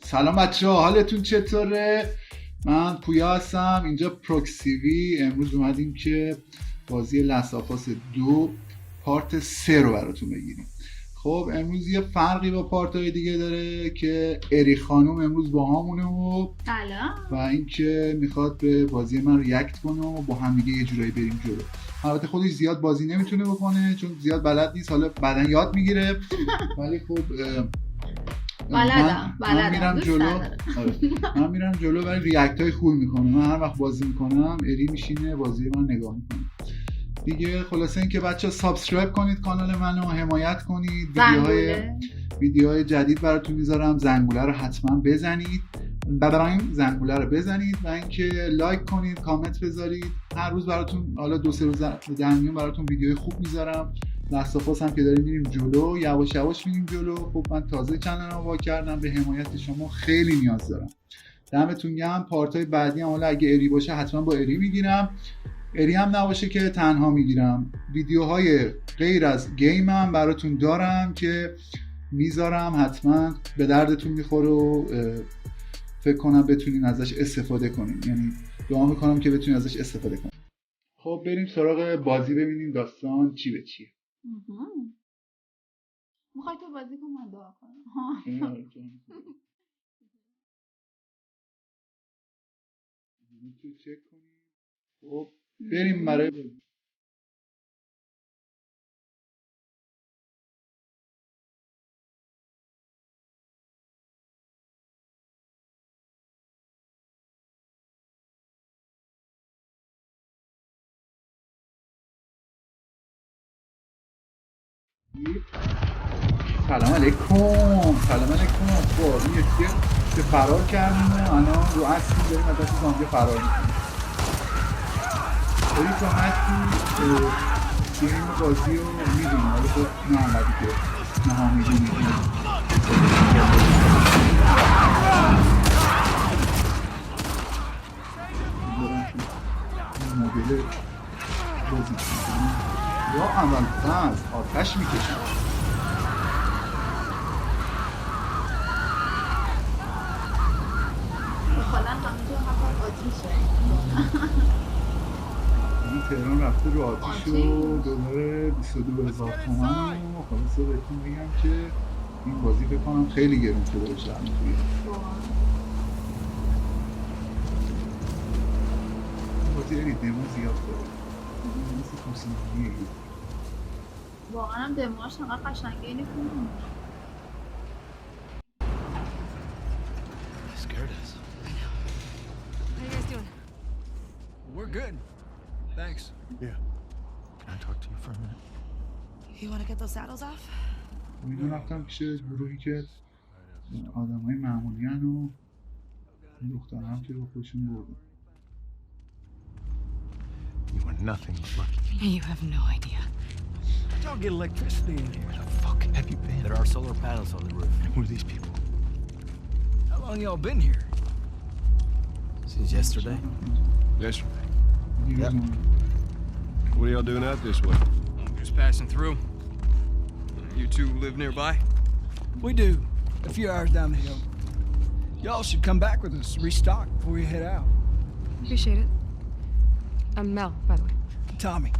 سلام بچه‌ها، حالتون چطوره؟ من پویا هستم، اینجا پروکسیوی. امروز اومدیم که بازی لحظات 2 پارت 3 رو براتون بگیریم. خب امروز یه فرقی با پارت‌های دیگه داره که اری خانم امروز با همونه و اینکه میخواد به بازی من ریاکت کنه و با هم دیگه یه جورایی بریم جلو. البته خودش زیاد بازی نمیتونه بکنه چون زیاد بلد نیست، حالا بعدن یاد میگیره، ولی خب من میرم جلو. من میرم جلو ولی ریاکت های خوب میکنه. من هر وقت بازی میکنم اری میشینه بازی من نگاه میکنه دیگه. خلاصه اینکه بچه سابسکرایب کنید کانال منو، حمایت کنید. ویدیوهای جدید براتون میذارم، زنگوله رو حتما بزنید، زنگوله رو بزنید و اینکه لایک کنید، کامنت بذارید. هر روز براتون، حالا 2-3 روز در میون براتون ویدیوهای خوب میذارم. لحظات هم که داریم میریم جلو، یواش یواش میریم جلو. خب من تازه چنل رو وا کردم، به حمایت شما خیلی نیاز دارم. دمتون گرم. پارتای بعدی هم حالا اگه اری باشه حتما با اری میگیرم، اری هم نباشه که تنها میگیرم. ویدیوهای غیر از گیم هم براتون دارم که میذارم، حتما به دردتون میخوره و فکر کنم بتونین ازش استفاده کنین. یعنی دعا میکنم که بتونین ازش استفاده کنین. خب بریم سراغ بازی، ببینیم داستان چی به چیه. میخوای تو بازی کن من دعا کنم. تو چک کنیم. خب بریم برای بازی. سلام علیکم. خب این یکی که فرار کردیم و الان رو اصلی داریم از دست زامبی فرار میکنیم. بریم تو هستی این بازی رو میدونیم، حالا خب نه اومدی که نه ها میدونیم مدل بازی کنیم یا اول فاز آتش میکشیم. این تهران رفته رو آتیش و دلار 22,000 تومن و خلاصه بهتون میگم که این بازی بکنم خیلی گرون شده بشه الان توی این بازی خیلی دمو زیاد داره، مثل توسینیه واقعا هم دموهاش انقدر قشنگه. اینه کنم We're good. Thanks. Yeah. Can I talk to you for a minute? You want to get those saddles off? میدون رفتم پیش گروهی که آدم های معمولی هن و دختر هم که با خودشون بردن. You are nothing but lucky. You have no idea. Y'all get electricity in here. Where the fuck have you been? There are solar panels on the roof. And who are these people? How long y'all been here? Since yesterday. Yesterday. Yep. What are y'all doing out this way? Just passing through. You two live nearby? We do. A few hours down the hill. Y'all should come back with us, restock before you head out. Appreciate it. I'm Mel, by the way. Tommy.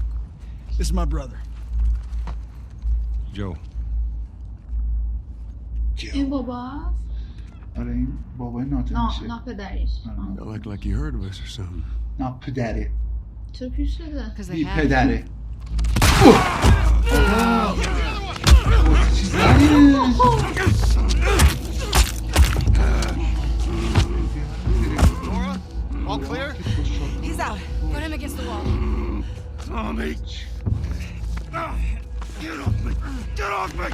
This is my brother. Joe. این باباست؟ آره این بابای ناتن میشه. نه پدریش. Like you heard of us or something. نه پدره. چرا پیش شده؟ بی پدره. چی زنیه؟ All clear? He's out. Put him against the wall. Tommy! Get off me! Get off me!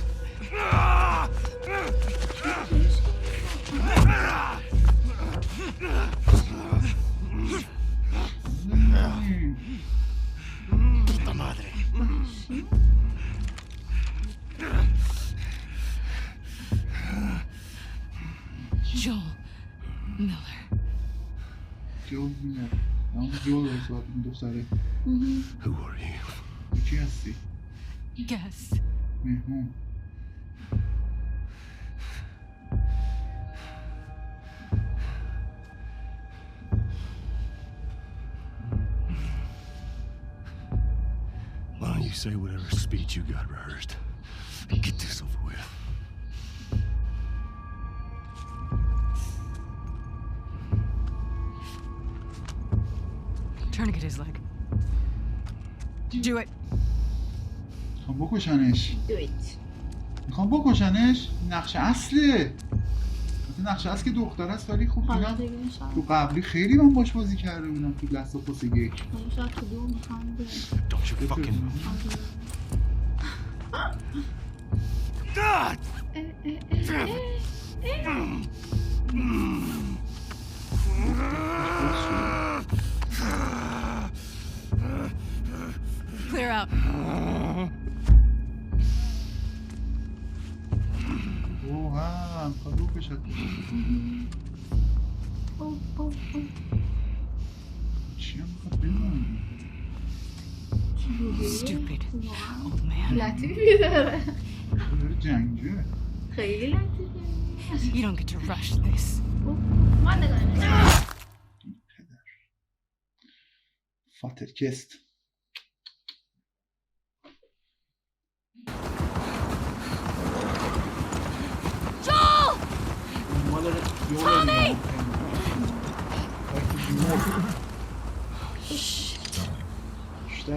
Puta madre! Joel Miller. Joel Miller. اون جول رسوات این دختره. Who are you? کی هستی؟ Guess. مهمون. don't you say whatever speech you got rehearsed? Get this over with. Tourniquet his leg. Do it. میخوام بکشنش. Do it. میخوام بکشنش. نقش اصله. نقش اصل که دختر است ولی خوب حالا دیدم دیگه شاید. تو قبلی خیلی من باش بازی کرده بودم تو لحظات یک. حالا شاید تو دو میخوام بیاد. Don't you fucking... God! Clear out. اوه میخواد بکشد. چی هم میخواد بزنم؟ Stupid old man. لطیفی داره. داره جنگجوه. خیلی لطیفه. You don't get to rush this. من نگاه فاترکست. Joel! Tommy!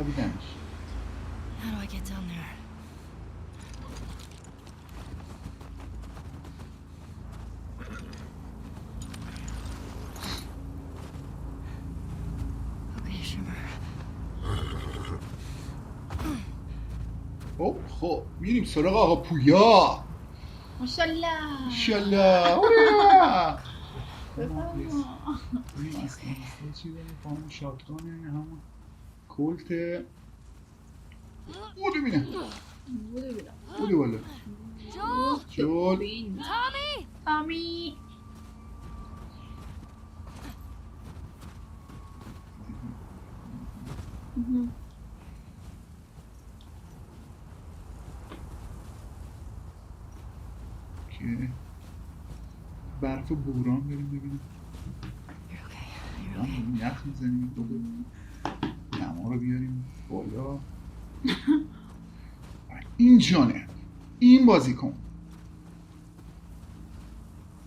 بیدنش. How do I get down there? Okay, Shimmer. خب میریم سراغ آقا پویا. ماشاءالله. ماشاءالله. بفرما. این اصلا چی داریم خانم شاتگانه همون کلت بوده بینه بوده بالا جول تامی که برف بوران بریم ببینیم یخ میزنیم نما رو بیاریم بالا این جانه این بازی کن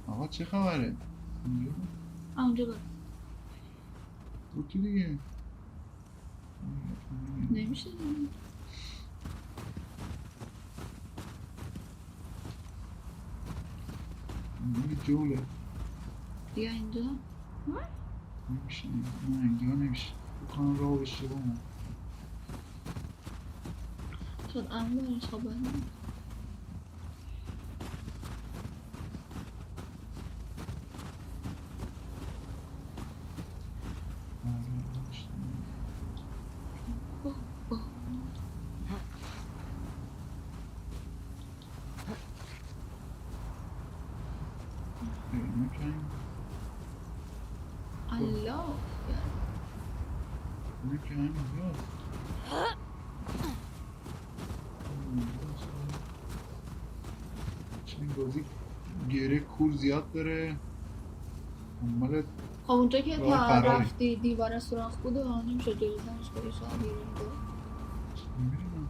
آقا چه خبره؟ اونجا بود بود تو دیگه نمیشه این جوله بیا اینجا نمیشه نه اینجا نمیشه بکنم راه بشه با من شاید امو برش خب بریم الله اینه که همین هست چه این بازی گره کور زیاد داره دنبال خب اونجا که راه تا فراری. رفتی دیوار سوراخ بود و نمیشه جلوترش بری شاید بیرون بود نمیدونم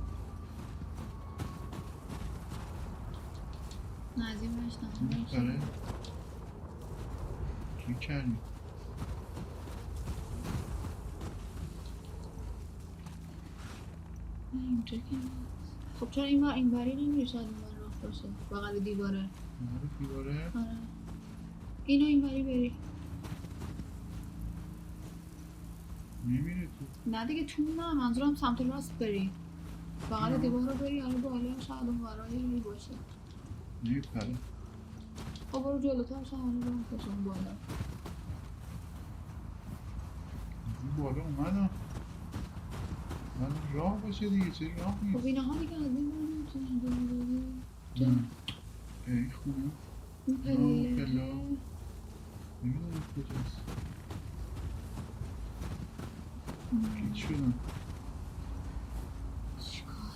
نه از این برش نمیداره کی کردی اینجا که نیست خب چرا این بری نمیره شاید این بر راه باشه بغل دیواره دیواره آره اینو این بری بری نمیره تو نه دیگه تو نه منظورم سمت راست بری بغل دیوار رو بری آره بالا شاید اون برای باشه نمیپره خب برو جلوتر شاید اون راه باشه اون بالا این بالا اومدم من راه باشه دیگه چه راه خب نیست اینها دیگه از این برای نمیتونیم نه ای خونه این پلا. پله نمیدونم کجاست گیت شدم چیکار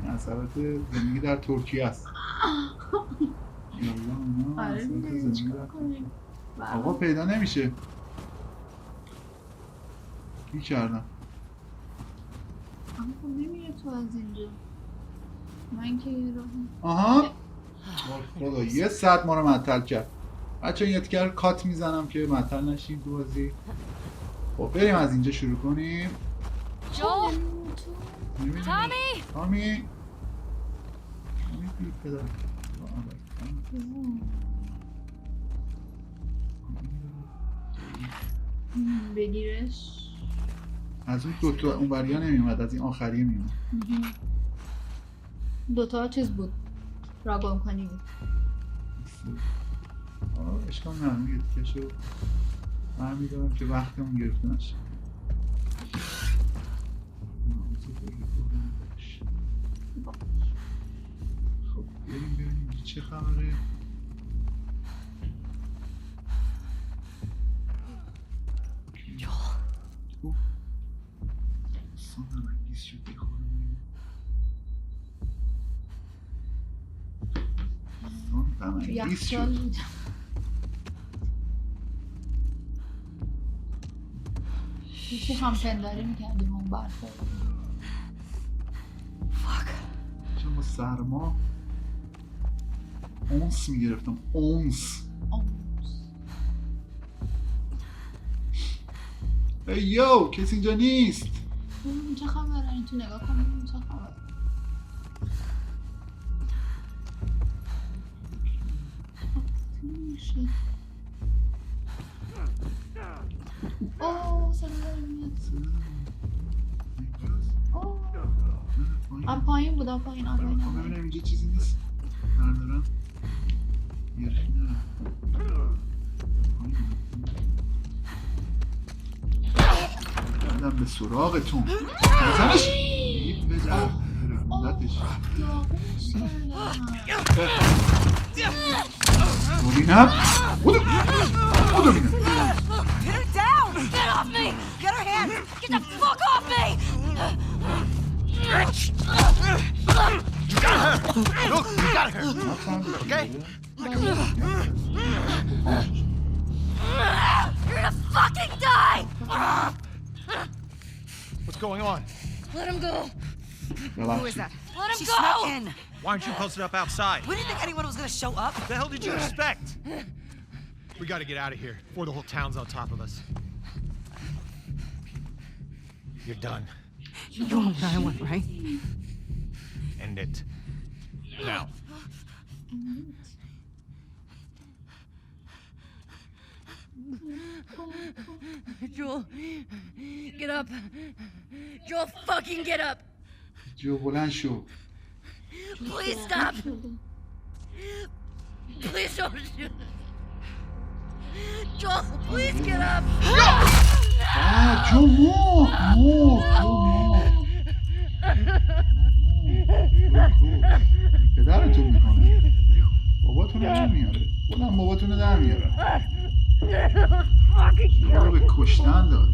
این اثرات زندگی در ترکیه است. آره دیگه چیکار کنیم؟ آقا پیدا نمیشه. کی کردم؟ اما خب نمیره تو از اینجا. من که یه راه. آها خدا یه ساعت ما رو معطل کرد. بچه یه تیکر کات میزنم که معطل نشیم تو بازی. خب بریم از اینجا شروع کنیم. Joel! تامی تامی بی پدر. بگیرش. از اون دوتا اون وریا نمیومد، از این آخریه میومد. دوتا چیز بود، را گم کنی بود. اشکال ندارم یه تیکشو برمیدارم که وقتمون گرفته نشه. خب بریم ببینیم چه خبره. یخچال بود. یکی هم پنداری میکردیم اون برفه. چون با سرما اونس میگرفتم. اونس ای یو کسی اینجا نیست. چه خبره؟ این تو نگاه کنیم چه خبره. اوه صدا داره میاد. اوه پایین بود پایین. ببینم اینجا چیزی نیست. بردارم یخی نرم. بردم به سراغتون. بزنش این بجر رموندتش. ببینم بودو بینم. Get her down! Get off me! Get her hands! Get the fuck off me! You got her! Look, you got her! Okay? You're gonna fucking die! What's going on? Let him go! Who is that? Let him go! Snuck in. Why aren't you posted up outside? We didn't think anyone was gonna show up. What the hell did you expect? We gotta get out of here before the whole town's on top of us. You're done. You know what I want, right? End it. Now. Joel, get up. Joel, fucking get up. جو بلند شو. Please stop. Please don't shoot. Joel, please get up. جو پدرتون میکنه. باباتون رو میاره. بلند باباتون رو در میاره. ما رو به کشتن داد.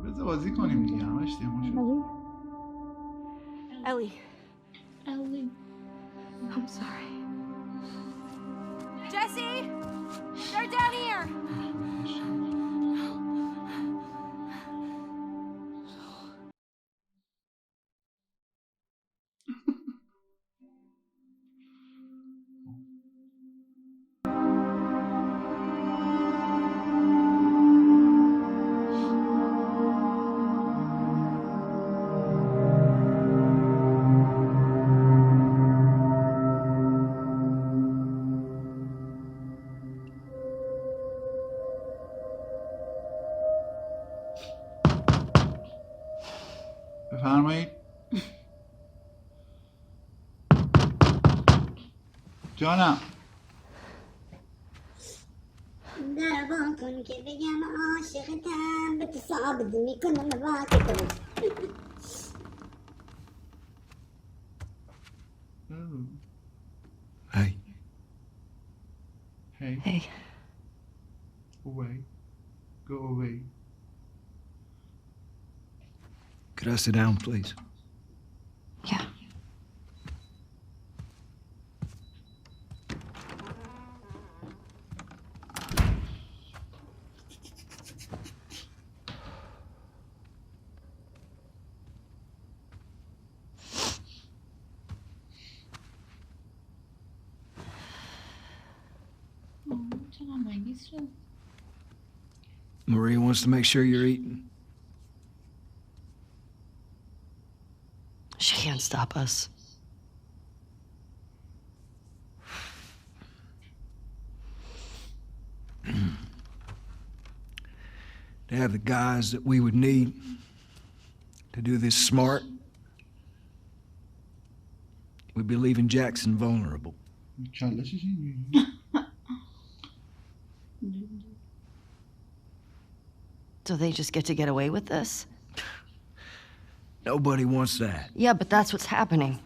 بذار بازی کنیم دیگه همش دیمو شد. Ellie. Ellie. I'm sorry. Jesse, they're down here. جانم در با کن که بگم عاشقتم به تو ثابت میکنم واقعا. Hey. Hey. Hey. Away. Go away. Could I sit down, please? Yeah. Maria wants to make sure you're eating. She can't stop us. To have the guys that we would need to do this smart, we'd be leaving Jackson vulnerable. کلاشش اینجوری. So they just get away with this? Nobody wants that. Yeah, but that's what's happening.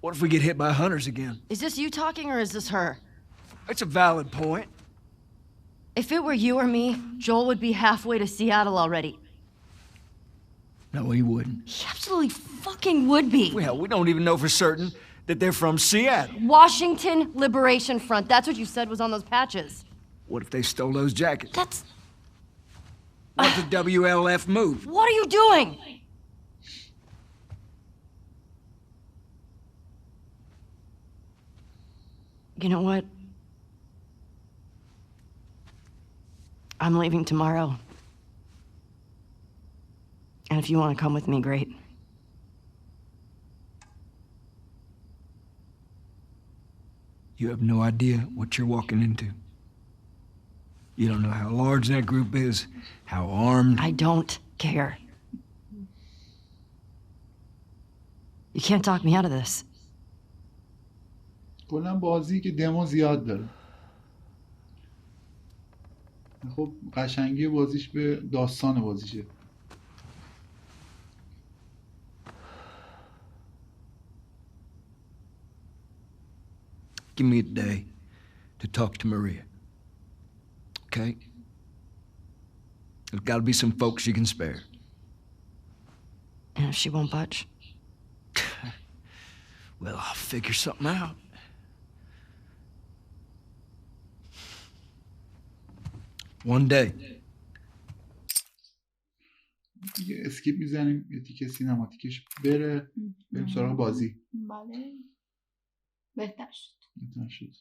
What if we get hit by hunters again? Is this you talking or is this her? It's a valid point. If it were you or me, Joel would be halfway to Seattle already. No, he wouldn't. He absolutely fucking would be. Well, we don't even know for certain that they're from Seattle. Washington Liberation Front. That's what you said was on those patches. What if they stole those jackets? That's... What's the WLF move? What are you doing? You know what? I'm leaving tomorrow. And if you want to come with me, great. You have no idea what you're walking into. You don't know how large that group is, how armed. I don't care. You can't talk me out of this. کلا بازی که دمو زیاد داره. خب قشنگی بازیش به داستان بازیشه. Give me a day to talk to Maria. Okay? There's gotta be some folks you can spare. And if she won't budge? Well, I'll figure something out. One day. دیگه اسکیپ میزنیم یه تیکه سینماتیکش بره بریم سراغ بازی. بله بهتر شد. بهتر شد.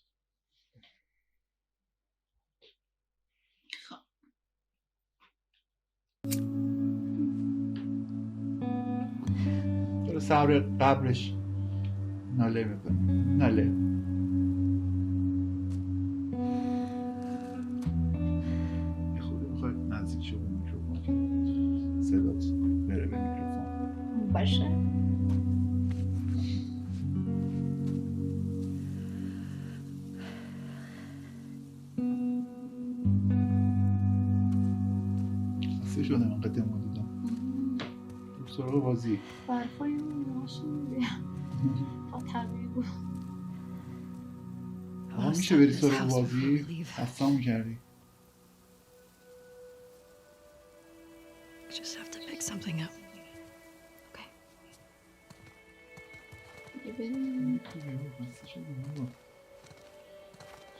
چرا صبر قبرش ناله میکنه ناله یه خود میخواید نزدیک شو به میکروفون صدات بره به میکروفون باشه خسته شده من قدم رو دیدم سراغ بازی برفای ماشین میدیم با تغییر بود میشه بری سراغ بازی خستم میکردی Just have to pick something up. Okay.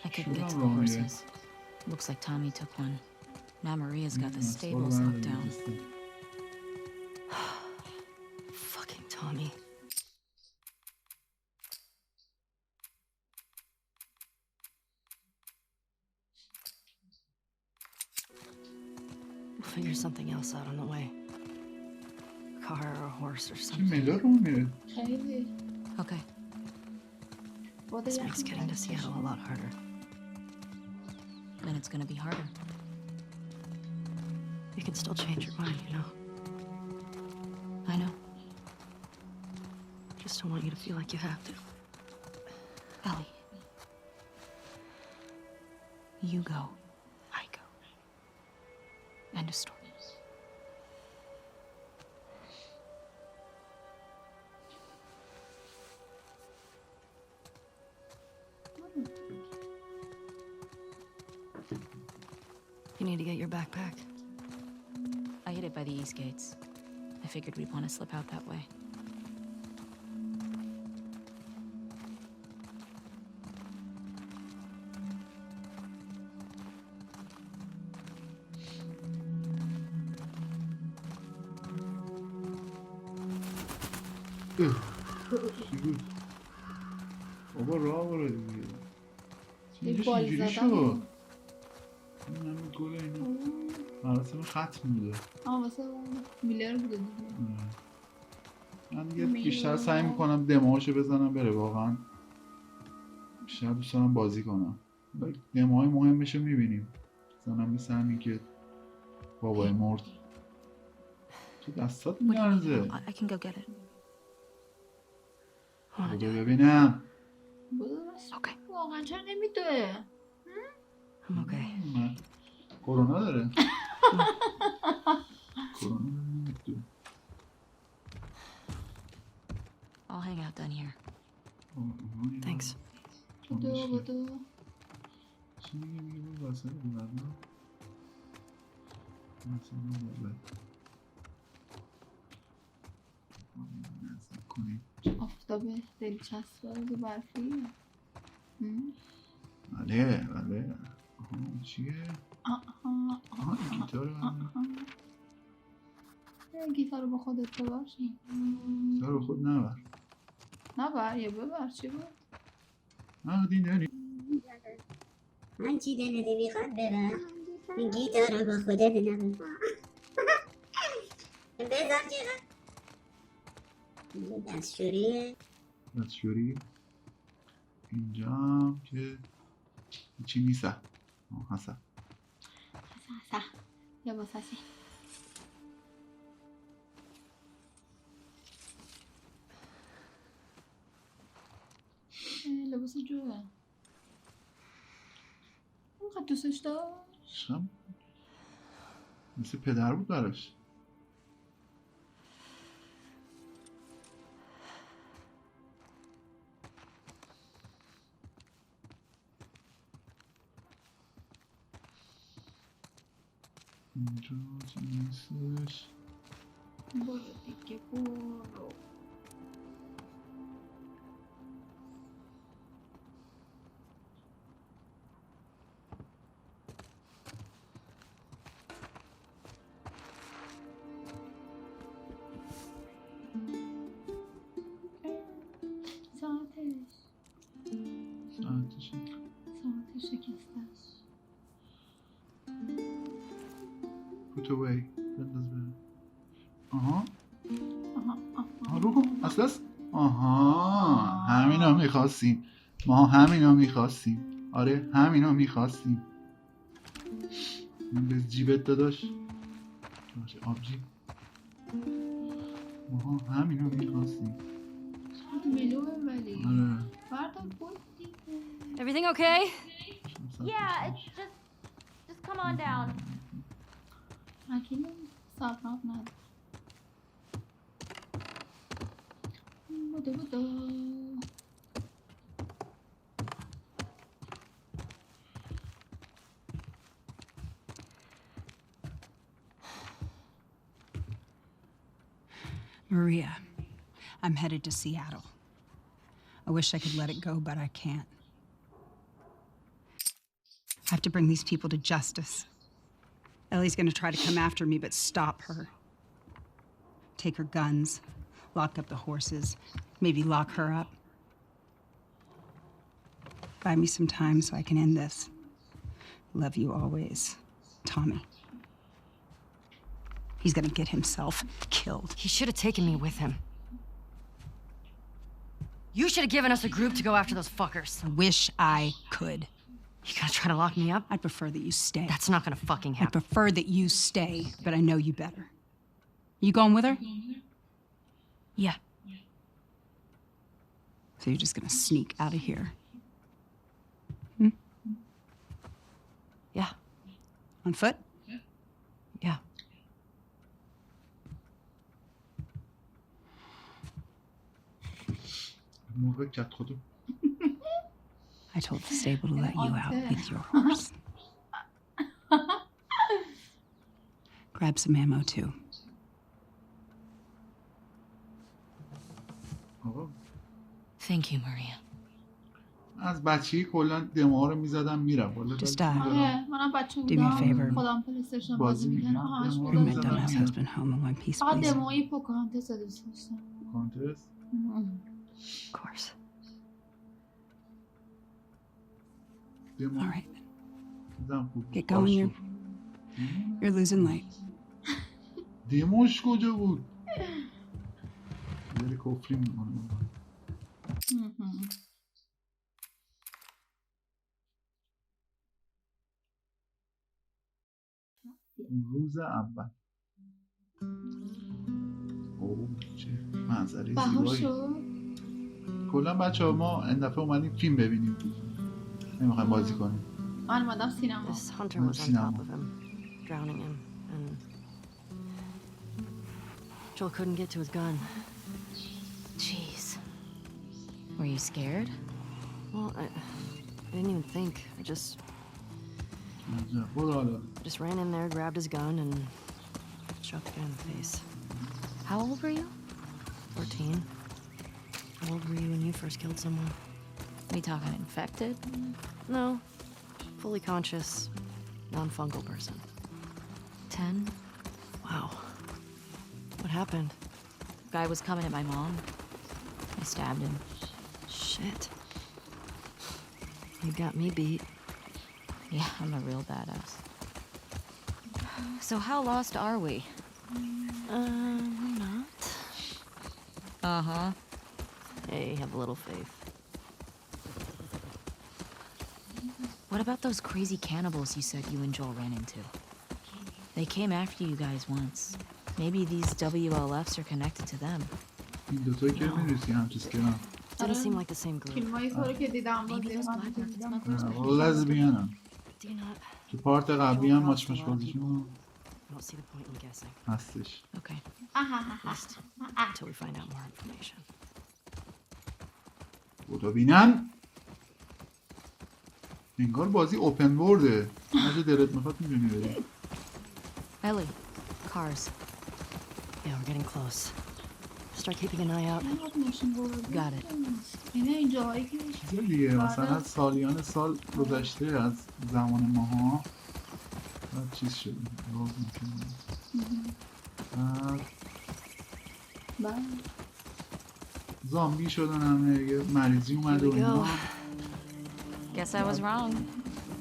I couldn't get to the horses. Looks like Tommy took one. Now Maria's got the stables locked down. Fucking Tommy. We'll figure something else out on the way. Car or a horse or چه something. مدار رو میره خیلی Okay. This makes getting to Seattle a lot harder. Then it's gonna be harder. You can still change your mind, you know? I know. Just don't want you to feel like you have to. Ellie. You go. I go. End of story. You need to get your backpack. I hid it by the east gates. I figured we'd want to slip out that way. بابا راه برو دیگه. یک بال اینجوری زدن. شد. این همه گل اینا. مراسم ختم بوده. واسه میلر بوده دیگه. من دیگه بیشتر سعی میکنم دموهاشو بزنم بره واقعا. بیشتر دوست دارم بازی کنم. دموهای مهمشو میبینیم. مثلا مثل همین که بابای مرد. تو دستات میارزه. I can go get it. بودو ببینم. اوکی. واقعا چرا نمیدوه؟ I'm okay. نه. کرونا داره. کرونا نمیدوه. I'll hang out down here. Thanks. بودو. چی میگه بود واسه بودن؟ آفتاب دلچسب برفی. بله بله. آها چیه؟ آها این گیتاره گیتار رو با خودت ببر. گیتار رو خود نبر یا ببر. چی بود؟ دین داری من چی دلت میخواد ببر این گیتار رو با خودت نبر بذار چقدر دستشوری اینجا هم که چی نیسته هسته یا با سسی لباس جوه اونقدر دوستش داشت مثل پدر بود براش اینجا چی نیستش برو دیگه برو ساعتش شکستش put away بنداز بره آها رو کن اصلا آها همینا میخواستیم ما همینا میخواستیم آره همینا میخواستیم من به جیبت داداش آبجی ما همینا میخواستیم ملوه ولی آره بردار بود دیگه Everything okay? Yeah, it's just come on down. اکنون صبرناک نداره بودو Maria, I'm headed to Seattle. I wish I could let it go, but I can't. I have to bring these people to justice. Ellie's gonna try to come after me, but stop her. Take her guns, lock up the horses, maybe lock her up. Buy me some time so I can end this. Love you always, Tommy. He's gonna get himself killed. He should have taken me with him. You should have given us a group to go after those fuckers. I wish I could. You gonna try to lock me up? I'd prefer that you stay. That's not gonna fucking I'd happen. prefer that you stay, but I know you better. You going with her? Yeah. So you're just gonna sneak out of here? Yeah. On foot? Yeah. I told the stable to let you out with your horse. Grab some ammo too. Thank you, Maria. از بچگی کلا دموها رو میزدم میرم والا. Just آره منم بچه Do me a بودم favor. خودم پلی استیشن بازی بازی میکردم می‌کردم. همش دموها Bring my رو بودم dumbass می‌زدم husband home in one piece, فقط please. دموی پوکانتس رو دوست داشتم کانترست. Of course. دمو. All right. زدم خوب. Get going. You're losing light. دموش کجا بود؟ داره کفری میکنه. روز اول. اوه چه منظره بهار زیبایی. شد کلا بچه‌ها ما این دفعه اومدیم فیلم ببینیم. نمیخوایم بازی کنیم. من اومدم سینما This hunter was on top of him, drowning him, and Joel couldn't get to his gun. Jeez. Were you scared? Well, I didn't even think. I just ran in there, grabbed his gun, and shot the guy in the face. How old were you? 14. How old were you when you first killed someone? We talking infected? No. Fully conscious, non-fungal person. 10? Wow. What happened? Guy was coming at my mom. I stabbed him. Shit. You got me beat. Yeah, I'm a real badass. So how lost are we? We're not. Uh-huh. Hey, have a little faith. What about those crazy cannibals you said you and Joel ran into? They came after you guys once. Maybe these WLFs are connected to them. Didn't seem like the same group. فیلمایی طوری که دیدم Maybe بازی those من black market دیدم smugglers might be لزبیانم. Do you not? تو پارت قبلی هم ماچ بازیشون I don't see the point in guessing. هستش. Okay. Just until we find out more information. بودو بینن. انگار بازی اوپن ورده. هر دلت میخواد میدونی بری. Ellie, cars. Yeah, we're getting close. Start keeping an eye out. Got it. اینه اینجا هایی که چیزا دیگه مثلا سالیان سال گذشته از زمان ماها بعد چیز شده زامبی شدن همه یه مریضی اومده و اینا. Guess I was wrong.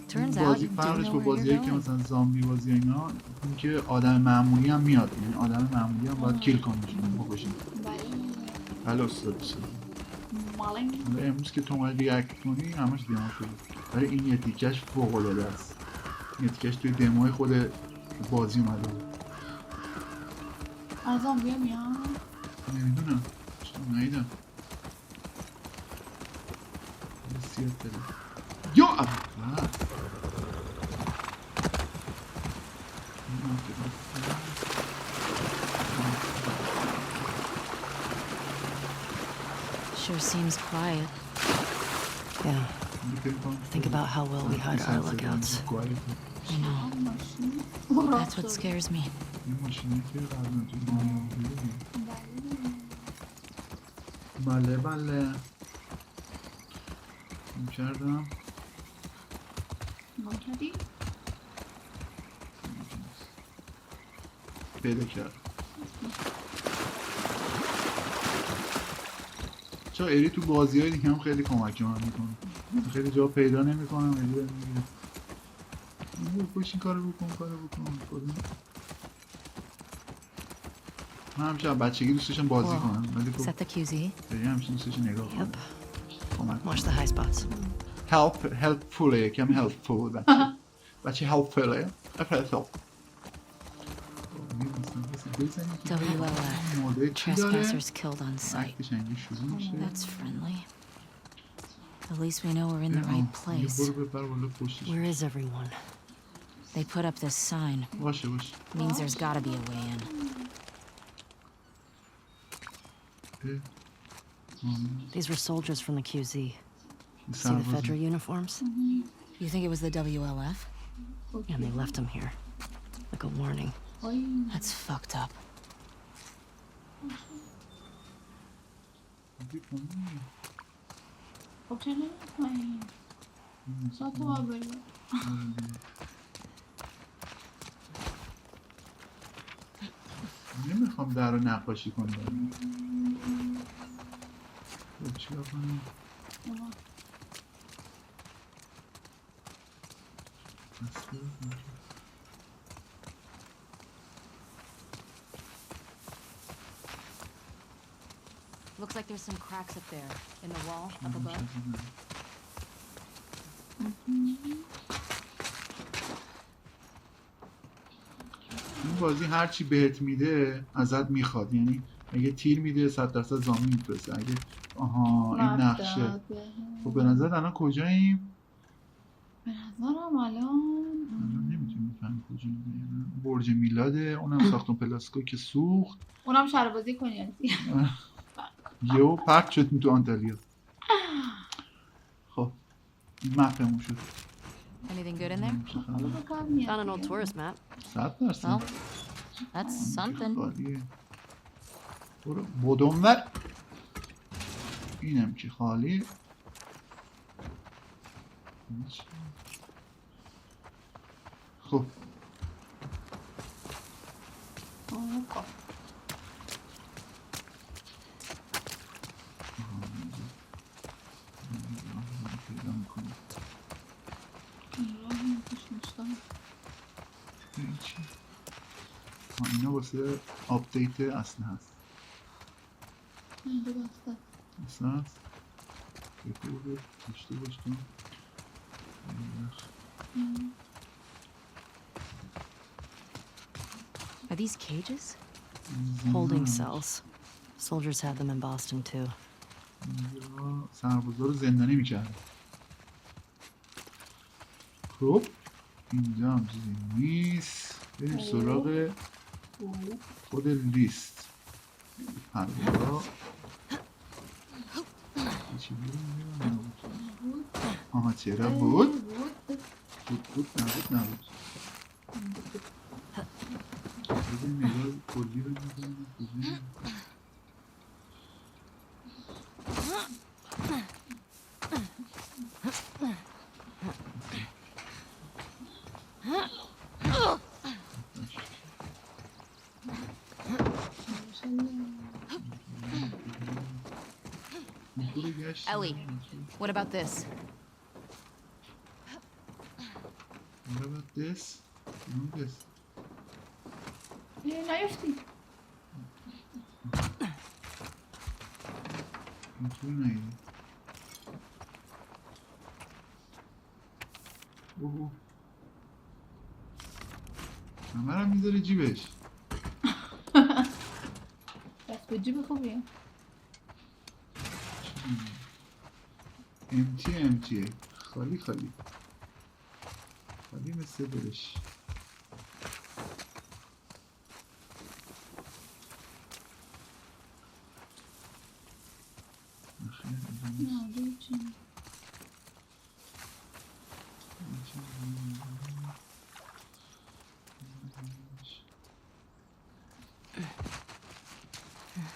Turns out بازی you do فرقش know با where بازیایی you're که going. مثلا زامبی بازی اینا این که آدم معمولی هم میاد، یعنی آدم معمولی هم باید کیل کنید بکشید. بله استاد حالا امروز که تو اومد ریاکت کنی همش دیام شده، ولی این یه تیکش فوق العاده است. این یه تیکش توی دموی خود بازی اومده بود. از زامبی میان؟ نمیدونم چون ندیدم. سیاد بده یا اول Sure seems quiet. Yeah. Think about how well we hide our lookouts. I know. That's what scares me. بله بله میکردم کردی؟ پیدا کردم. چرا اری تو بازی های دیگه هم خیلی کمک من میکنه. خیلی جا پیدا نمیکنم اری میگه خوش این کارو بکن من همیشه بچگی دوست داشتم بازی کنم ولی خب Set the QZ. اری همیشه دوست داشتم نگاه کنم. Watch the high spots. helpful کمی helpful بچه helpful افراد WLF. Trespassers killed on sight. That's friendly. At least we know we're in the right place. برو ببر بالا پشتش. Where is everyone? They put up this sign. باشه باشه. Means there's gotta be a way in. These were soldiers from the QZ. See the federal uniforms? You think it was the WLF? And they left them here. Like a warning. That's fucked up. خب چه نمی‌کنی؟ ساعت ما بریم. نمیخوام در رو نقاشی کنم. چیکار کنم؟ Looks like there's some cracks up there in the wall up above. این بازی هر چی بهت میده ازت میخواد، یعنی اگه تیر میده 100% زامین میفرسته. اگه این نقشه. خب به نظر الان کجاییم؟ به نظرم الان نمیتونیم بفهمیم کجاییم. برج میلاده، اونم ساختمون پلاسکو که سوخت. اونم شربازی کنی یهو پرت شد تو آنتالیا. خب این مپمون شد. Anything good in there? Found an old tourist map. 100%. Well, that's something. برو بودونور. اینم که خالی. خب اینا واسه آپدیت اصلا هست. اصلا هست بکنید داشته باشتم. Are these cages? Holding cells. Soldiers had them in Boston too. سربازا رو زندانی میکردن. خب اینجا هم چیزی نیست. بریم سراغ خود لیست. پرواز چی بود؟ آها چرا بود؟ بود نبود. بزنیم نگاه کلی رو میزنیم. Ellie, what about this? What about this? No, this. نیفتی. اینطور نگیدی. اوه همه رو میذاره جیبش. دست به جیب خوبیه. امتیه خالی مثل دلش.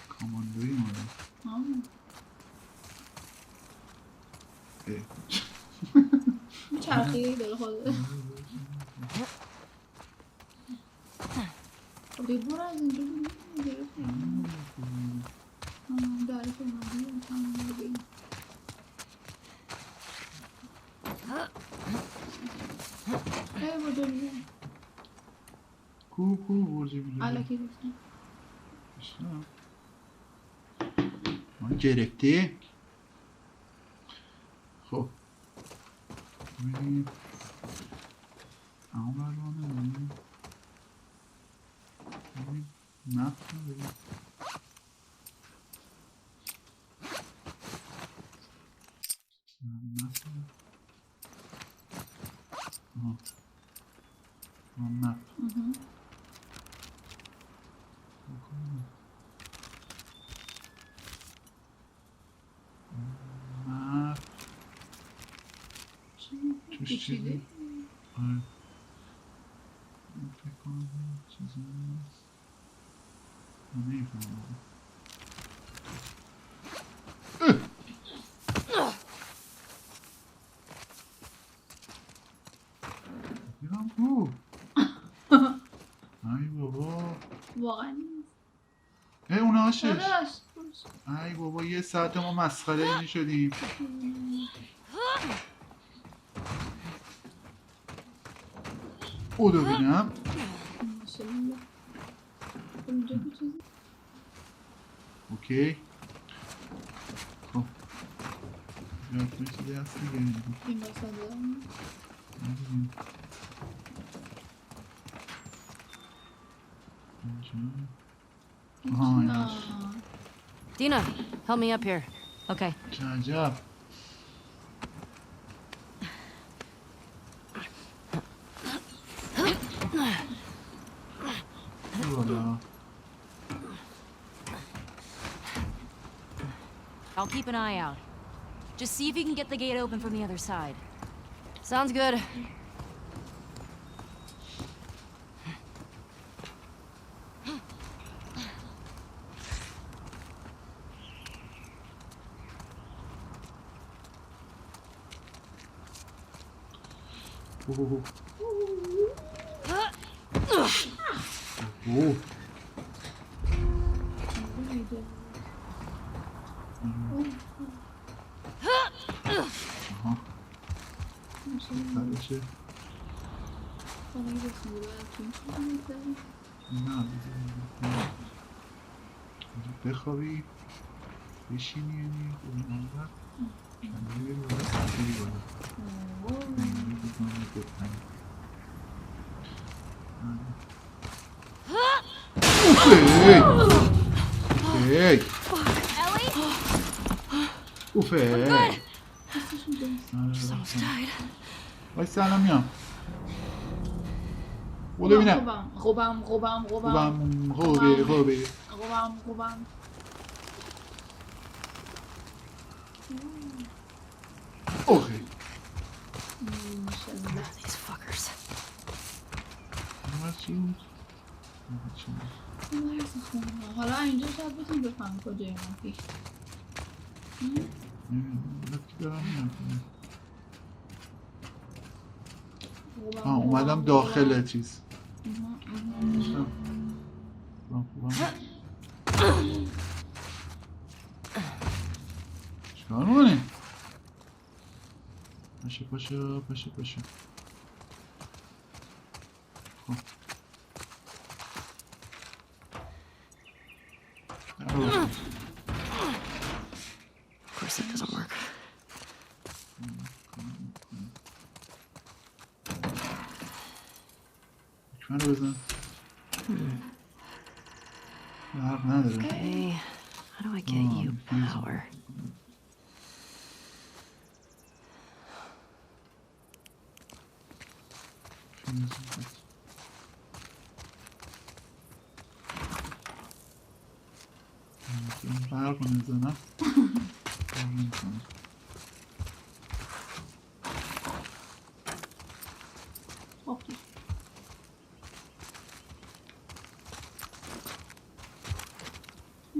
کاماندوی ماره. چرخی داره خود. برو از اینجا بریم. داره که اومدی. برو بریم. کو برجی بیلیم. علکی گفتم. ما گرفتی. خب ببینیم اما برانه ببینیم نفتم ببینیم آها مپ مپ توش چیزی آره فکر کنم چیزی هست نمیفهمم دیدم کو ای بابا واقعا نیست اون آشش داداش ای بابا یه ساعت ما مسخره اینی شدیم او دو بینم ماشاءالله اونجا که چیزی اوکی خب یادتون چیزی هست دیگه این بساده آها ایناش Dina, help me up here. Okay. چه عجب والا I'll keep an eye out. Just see if you can get the gate open from the other side. Sounds good. اوه آها چه نه بخوابی بشینی یعنی اون آنقدر کندی بری بالا سفری بالا نمیدونی بکنم بکنید اوفه وای سلام میام بودو بینم خوبم خوبه اوه These fuckers. حالا اینجا شاید بتونی بفهم کجای من پیش اومدم داخل چیز چکار میکنی؟ باشه خب Of course that doesn't work. من رو بزن حرف نداره Okay, how do I get you power? برق رو نزنم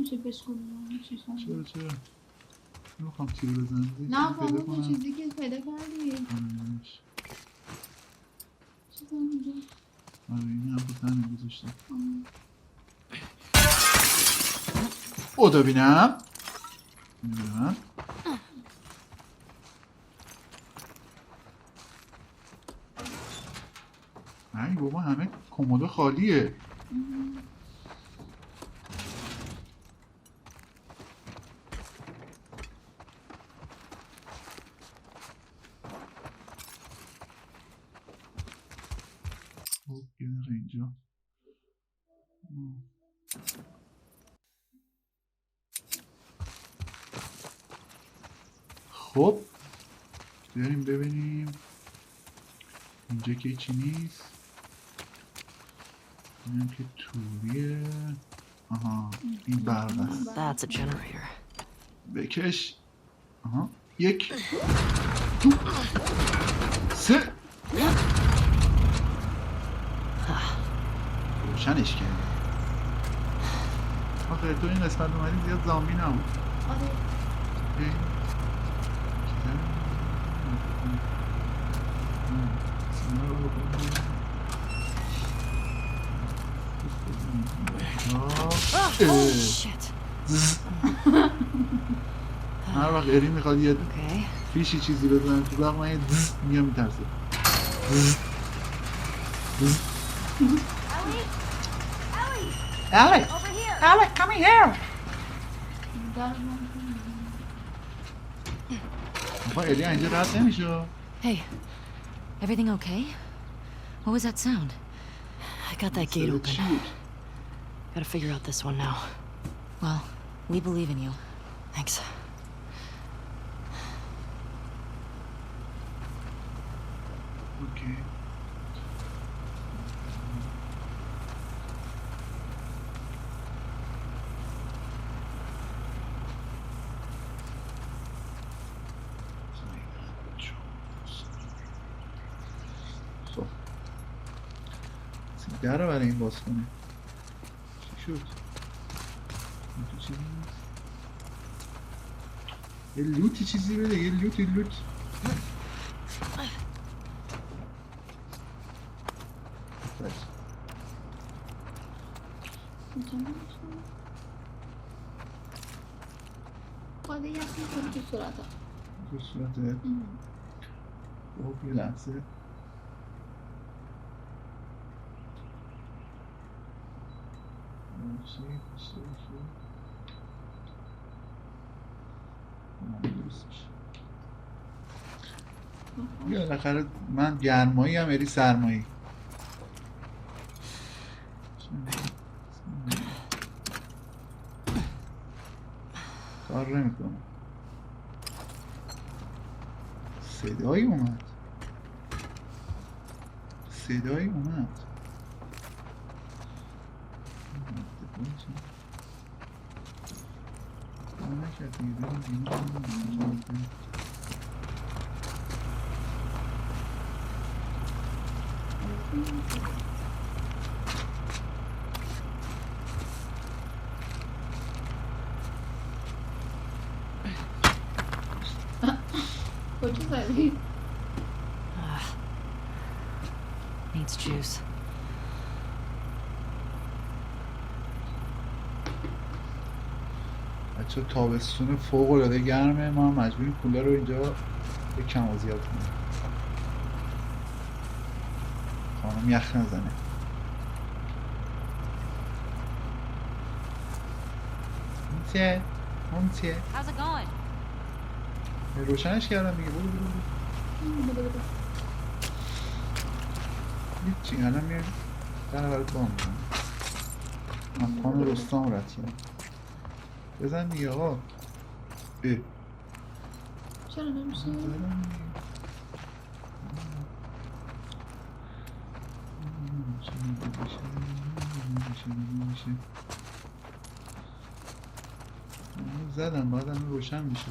میشه بشکنم چرا نمیخوام تیر بزنم نه با اون چیزی که پیدا کردی چیزی اونجا این هم بود همین گذاشتم او دا بینم اینو ای بابا همه کمودا خالیه اینجا خب بریم ببینیم اینجا که هیچی نیست. اینم که توریه. آها این برق است. That's a generator. بکش. آها 1 2 3 روشنش کردی. آخه تو این قسمت اومدی زیاد زامبی نبود. آره. هر وقت اری میخواد یه فیشی چیزی بزنه تو برق من یه میام میترسه. Ellie! Ellie, come here! آقا الی اینجا رد نمیشه. Hey, everything okay? What was that sound? I got that gate open. Gotta figure out this one now. Well, we believe in you. Thanks. Okay. در رو برای این باز کنه. چی شد؟ این تو چیزی نیست؟ یه لوتی چیزی بده. یه لوت قاده یخ میکنی تو صورته. تو صورته؟ خب یه لحظه. یا بالاخره من گرمایی هم اری سرمایی. کار نمیکنه. صدایی اومد. کجا زدی؟ Needs juice. بچه تابستون فوق العاده گرمه. ما مجبوریم کولر رو اینجا به کم و زیاد کنیم. خانم یخ نزنه. اون چیه؟ How's it going? روشنش کردم دیگه. برو هیچی الان میاد در برات بام میکنم. من پان رستام رد کردم. بزن دیگه آقا. چرا نمیشه؟ زدم باید الان روشن میشه.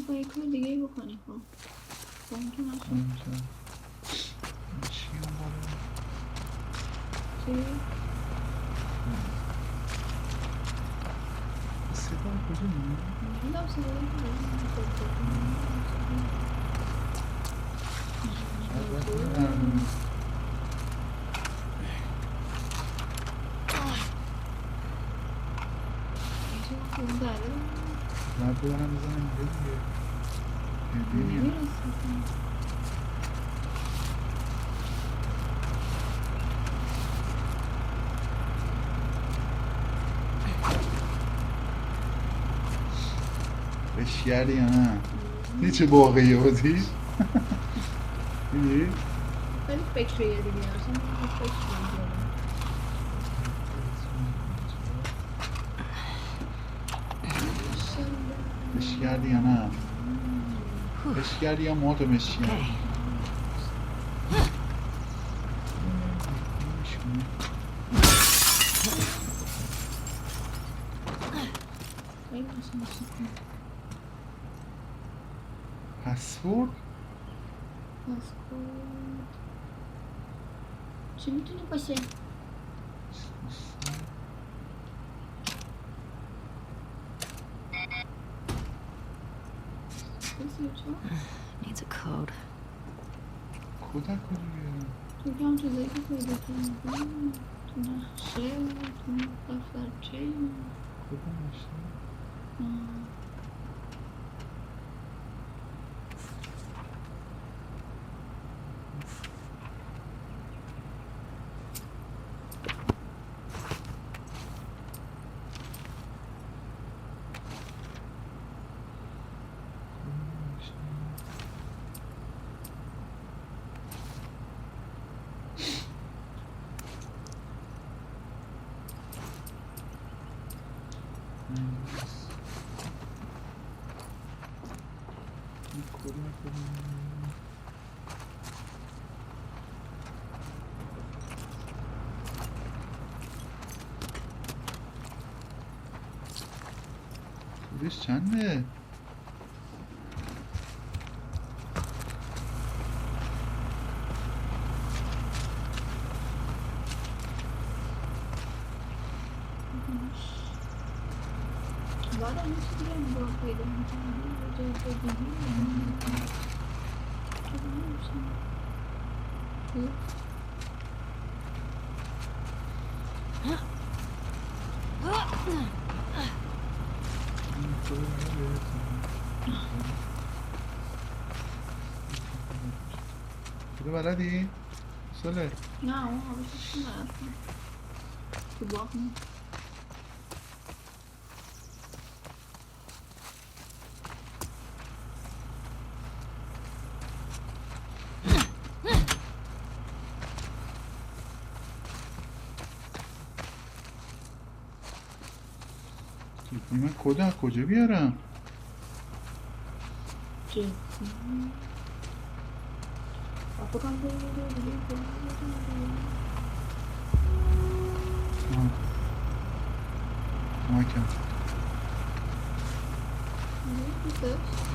با یک کار دیگه بکنی خب با این که نشون چی اون بالا؟ چی؟ صدا کجا میمونه؟ میدم صدایی باید ببرم بزنم دیگه دیگه بشگردی یا نه؟ هیچ واقعی بازیش؟ دیدی؟ خیلی فکریه دیگه اصلا فکر کنم مشی کردی یا نه؟ مشی کردی یا ما تو مشی کردی؟ پسورد؟ چی میتونه باشه؟ Needs a code. کودک کجا بیارم؟ تو هم چیزایی که پیدا کنیم تو نقشه تو دفترچه کدوم نقشه؟ خودش چنده؟ بعد هم چیزی دیگه با پیدا میکنم جای دیگه تو بلدی؟ ساله؟ نه اون حالشش نرفتم تو باغ نیست من کدک کجا بیارم؟ جدی بکنم مایکم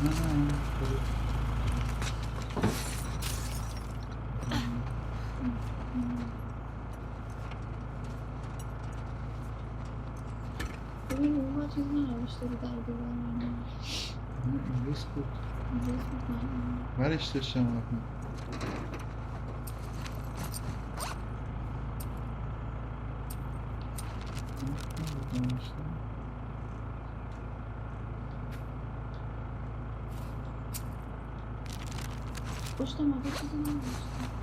نه ببین اون ها چیز ننوشته رو در دیوار اینجاست بود اینجاست بود ورش داشتم بکنم پشت مگه چیزی ننوشته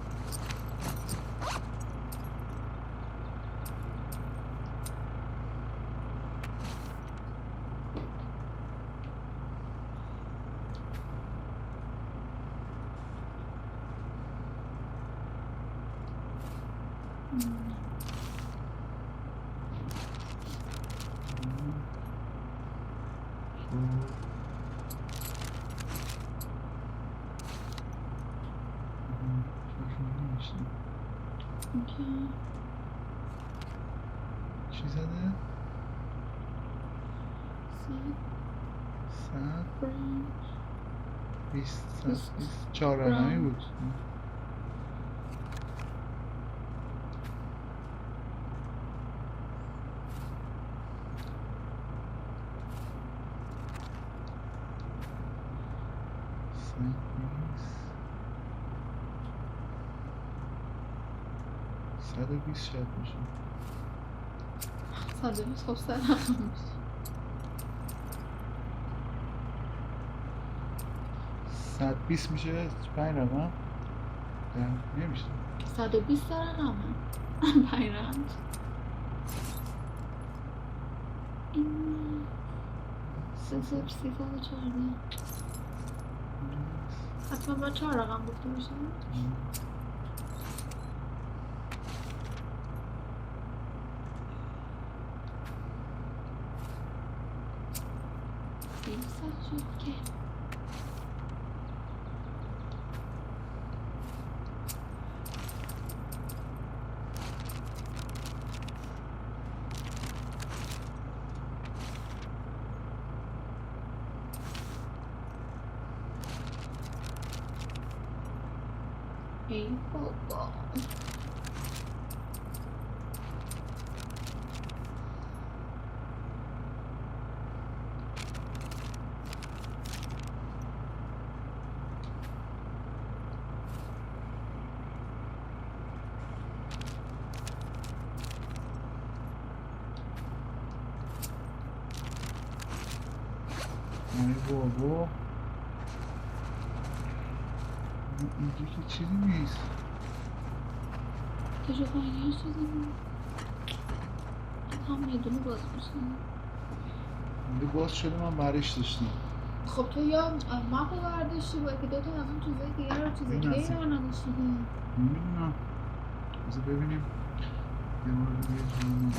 چی زده؟ صد 24 رقمی بود صد و 20 شاید باشه 120 خب 100 رقم میشه 120 میشه 5 رقم نمیشه 120 رقمه 5 رقم این 3314 حتما با 4 رقم گفته باشه سخت شد که ای بابا ای بابا اینجا که چیزی نیست. تو جو خواهی چیزی نیست هم یه دونه باز میشه اینجا باز شده من برش داشتم. خب تو یا مپو برداشتی با که دوتا از اون چیزای دیگه رو چیز دیگه ای رو نداشتی نمیدونم بذار ببینیم یه بار دیگه جانم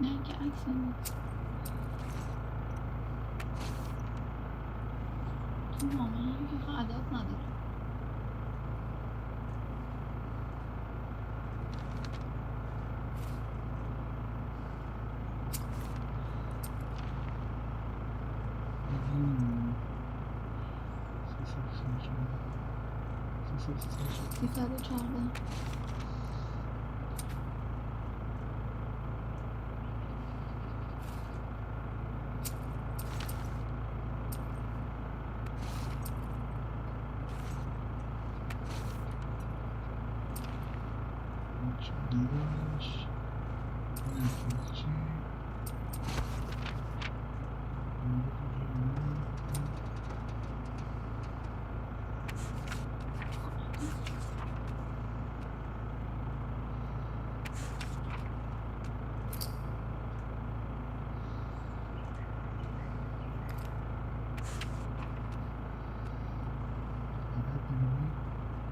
نه که عکس نیست تو معامله هم که عدد نداره سیصد و 14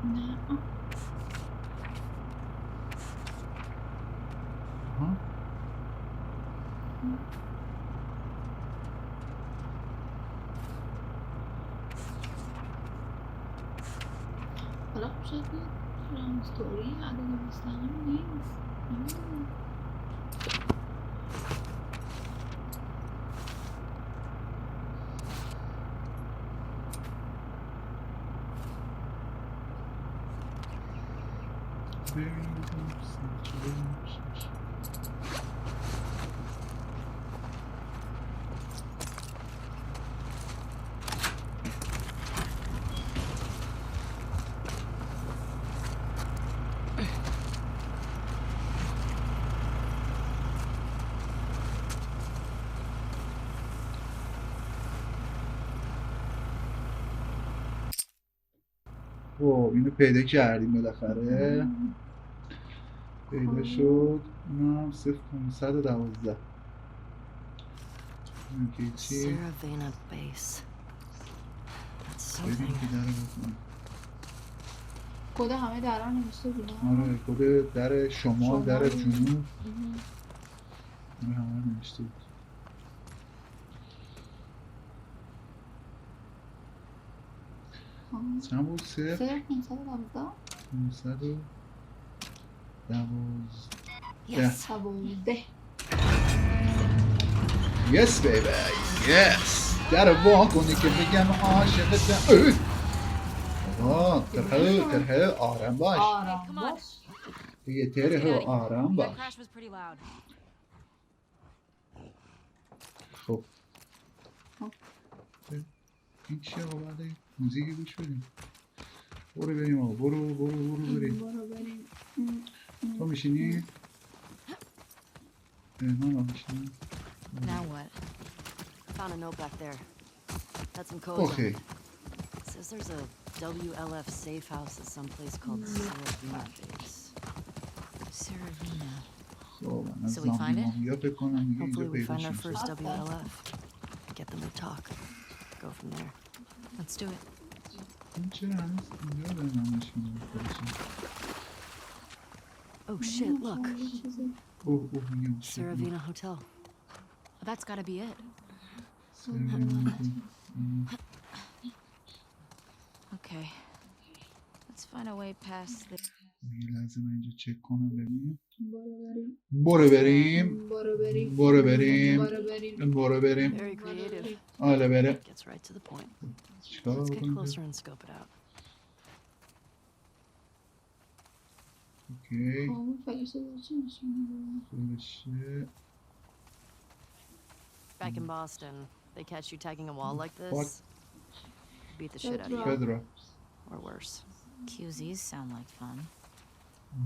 نه حالا خب شاید رامستوری عدد مستقیم نیست نمیدونم خب اینو پیدا کردیم بالاخره پیدا شد اینم 0512 این که چی؟ ببین که داره بکنم کد همه درها نوشته بودن آره کد در شمال در جنوب اینو همه نوشته بود چند بود؟ 512 Yes baby yes در وا کنی که بگم عاشقتم تره آرام باش دیگه تره آرام باش خب این چیه آقا بعد موزیکی گوش بدیم برو بریم آقا برو بریم تو میشینی؟ من میشینی؟ Now what? Found a note back there. Had some codes on it. Says there's a WLF safe house at some place called Seravina Base. Seravina. So we find it? Hopefully we find our first WLF. get them to talk. Go from there. Let's do it. این چرا هنوز اینجا داره نمایش میده؟ Oh shit, look. اوه میگم Saravina Hotel. That's gotta be it. Okay. Let's find a way past this. یه لحظه من اینجا چک کنم ببینیم. برو بریم. Very creative. آله بره. Gets right to the point. چیکار Let's get بکنیم؟ closer and scope it out. اوکی. فرشته چی میشه؟ Back in Boston, they catch you tagging a wall like this. What? Beat the shit out of you. فدرا. Or worse. QZs sound like fun.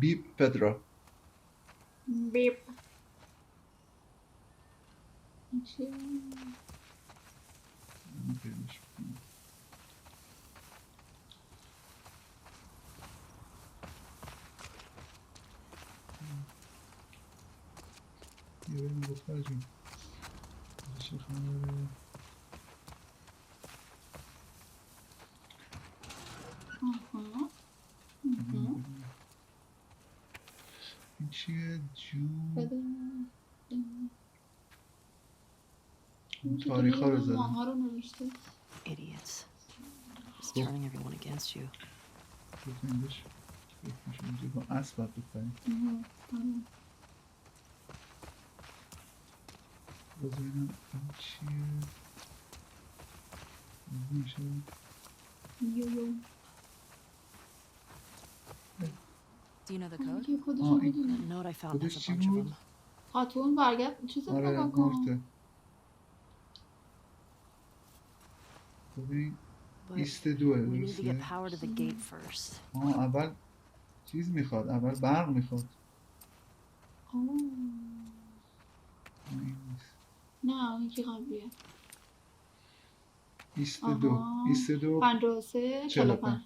بیپ فدرا. بیپ. چی؟ یه بریم دختر جون. چه خبره؟ این چیه جون؟ تاریخ ها رو زدن. ماها رو نوشته. Idiots. Just turning everyone against you. بکنیدش. بکنیدش اینجا با اسب باید بکنیم. بذارینم این چیه؟ میشه؟ یو. Do you know the code? خودشو The میدونه. note I found has خودش a چی bunch of بود؟ them. خاتون برگرد چیز رو آره نگاه کن. مرته. ببین But ایست دوه we need to get درسته؟ power to the gate first. اول چیز میخواد، اول برق میخواد. این نیست. نه اون یکی قبلیه. ایست دو. ایست دو 53 45.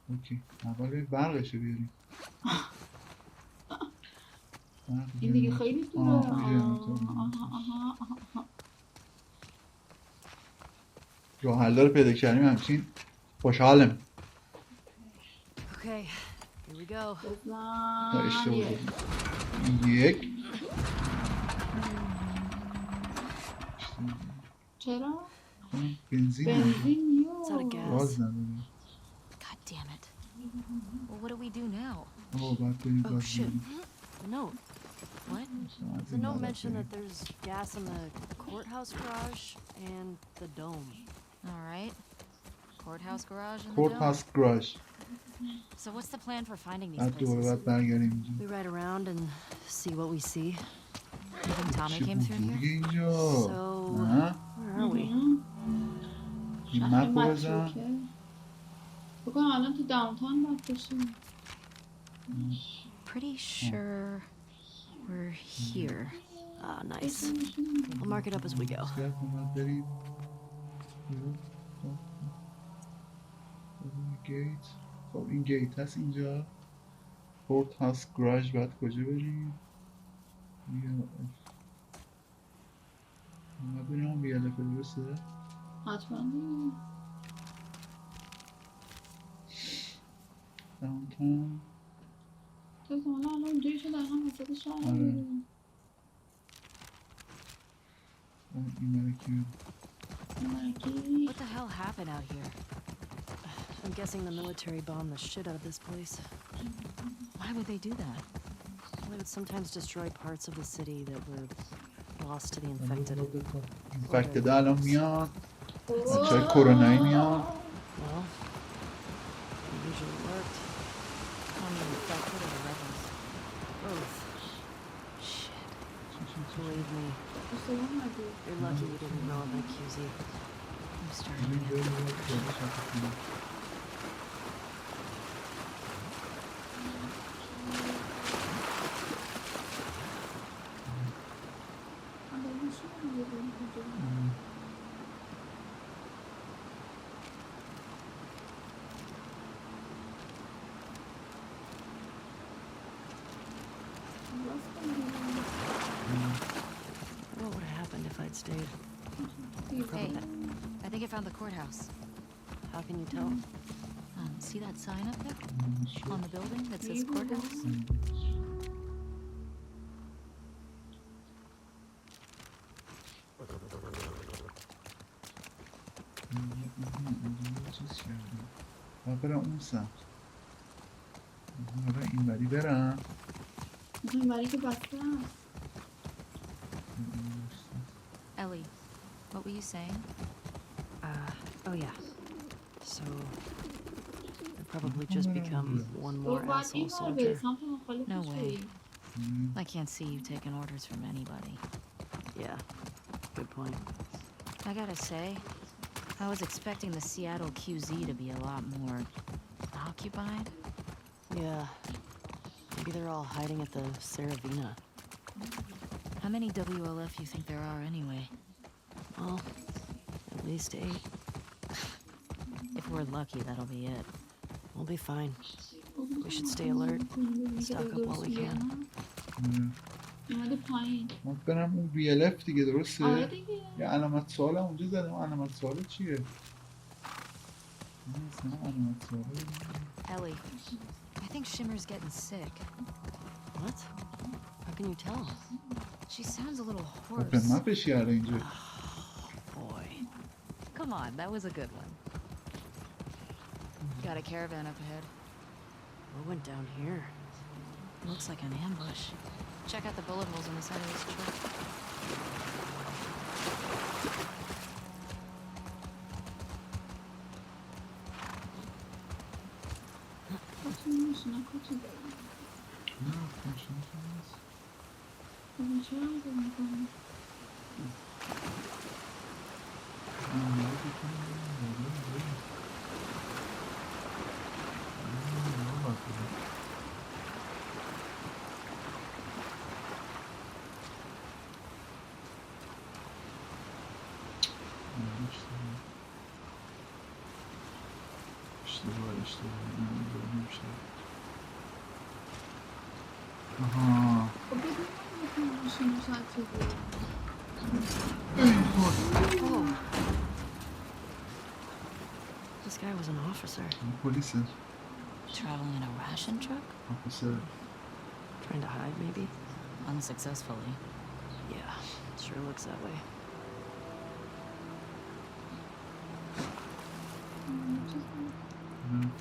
اوکی اول بریم برقشو بیاریم. این دیگه خیلی دوره. راه حل رو پیدا کردیم همچین خوشحالم. Okay, here we go. تا اشتباه داریم. یک چرا؟ بنزین بنزین It's out of gas. راز نداریم. God damn it. Well, what do we do now? باید بریم Oh گاز shit. بیاریم. The note. What? The note mentioned that there's gas in the courthouse garage and the dome. All right. Courthouse garage and the کورت dome. هاست گراژ. So what's the plan for finding these بعد دوباره places? باید برگردیم We اینجا. ride around and see what we see. Do you think Tommy چه came through بزرگه here? اینجا. So, نه؟ where are we? این مپ رو بزن. بکنم الان تو داونتاون باید باشیم. Pretty sure we're here. Ah, nice. I'll mark it up as we go. باید بریم. گیت. خب این گیت هست اینجا. کورت هاست گراژ باید کجا بریم؟ باید بریم اون بیالف درسته؟ حتما دیگه. داونتاون. تو احتمالا الان اونجایی شده الان وسط شهر آره. می‌بینیم. این مرکی What the hell happened out here? I'm guessing the military bombed the shit out of this place. Why would they do that? They would sometimes destroy parts of the city that were lost to the infected. infected الان میاد. بچه‌های کرونایی میاد. Well, it usually worked. On the infected or the rebels? Both. Shit. Believe me, you're lucky you didn't grow up in a QZ. I'm starting to get What would have happened if I'd stayed? Hey, I think I found the courthouse. How can you tell? See that sign up there? On the building that says courthouse? برم اون سمت این بری برم این بری که بسته هست. Ellie, what were you saying? Oh yeah. So, I've probably just become one more asshole soldier. No way. I can't see you taking orders from anybody. Yeah, good point. I gotta say, I was expecting the Seattle QZ to be a lot more occupied. Yeah, maybe they're all hiding at the Saravina. How many WLF you think there are anyway? Well, at least 8. If we're lucky, that'll be it. We'll be fine. We should stay alert. Stock up while we can. اومده پایین. ما برم اون VLF دیگه درسته؟ آره دیگه. یه علامت سوال هم اونجا زدم. علامت سوال چیه؟ علامت سوال Ellie, I think Shimmer's getting sick. What? How can you tell? She sounds a little hoarse. open mapش کرده اینجا. Boy. Come on, that was a good one. Got a caravan up ahead. What went down here? Looks like an ambush. Check out the bullet holes on the side of this truck. آها Oh. This guy was an officer. پلیسه. Traveling in a ration truck? officer. Trying to hide, maybe? Unsuccessfully. Yeah, sure looks that way. Oh, man.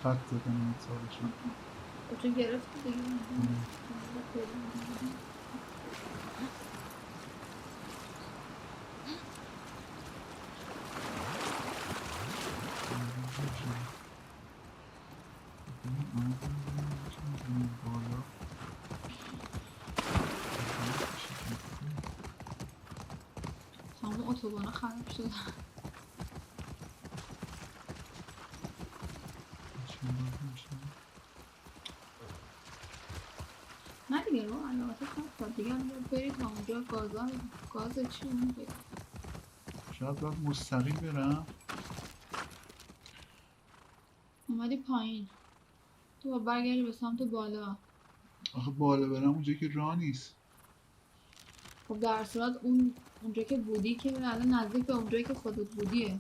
خط زدن سالشون کجا گرفتی دیگه همون اتوبان خراب شده نه دیگه رو علامت خواست دیگه هم برید تا اونجا گاز چی اون برید شاید باید مستقیم برم اومدی پایین تو با برگردی به سمت بالا آخه بالا برم اونجا که راه نیست خب در صورت اونجا که بودی که الان نزدیک به اونجایی که خودت بودیه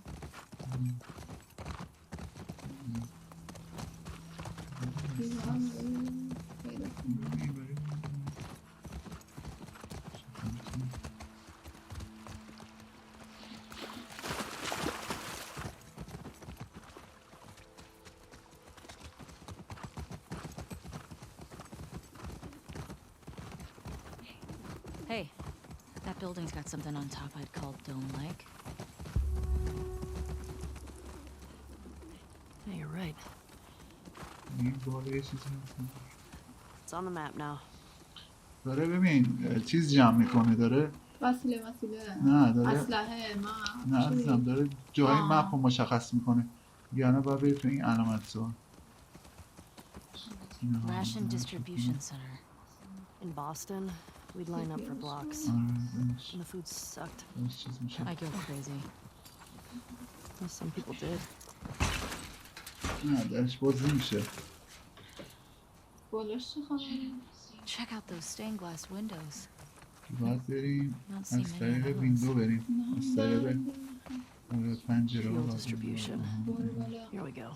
Hey, that building's got something on top I'd call dome-like. Yeah, you're right. It's on the map now. داره ببین چیز جمع میکنه داره وسیله نه داره اسلحه نه عزیزم داره جای مپ رو مشخص میکنه یعنی باید برید تو این علامت سوال Ration distribution center. In Boston, we'd line up for blocks. And the food sucked. I'd go crazy. Well, some people did. نه درش باز نمیشه. بالاش چه خبره؟ Check out those stained glass windows. باید بریم از طریق ویندو بریم. از طریق پنجره Fuel ها. distribution. Here we go.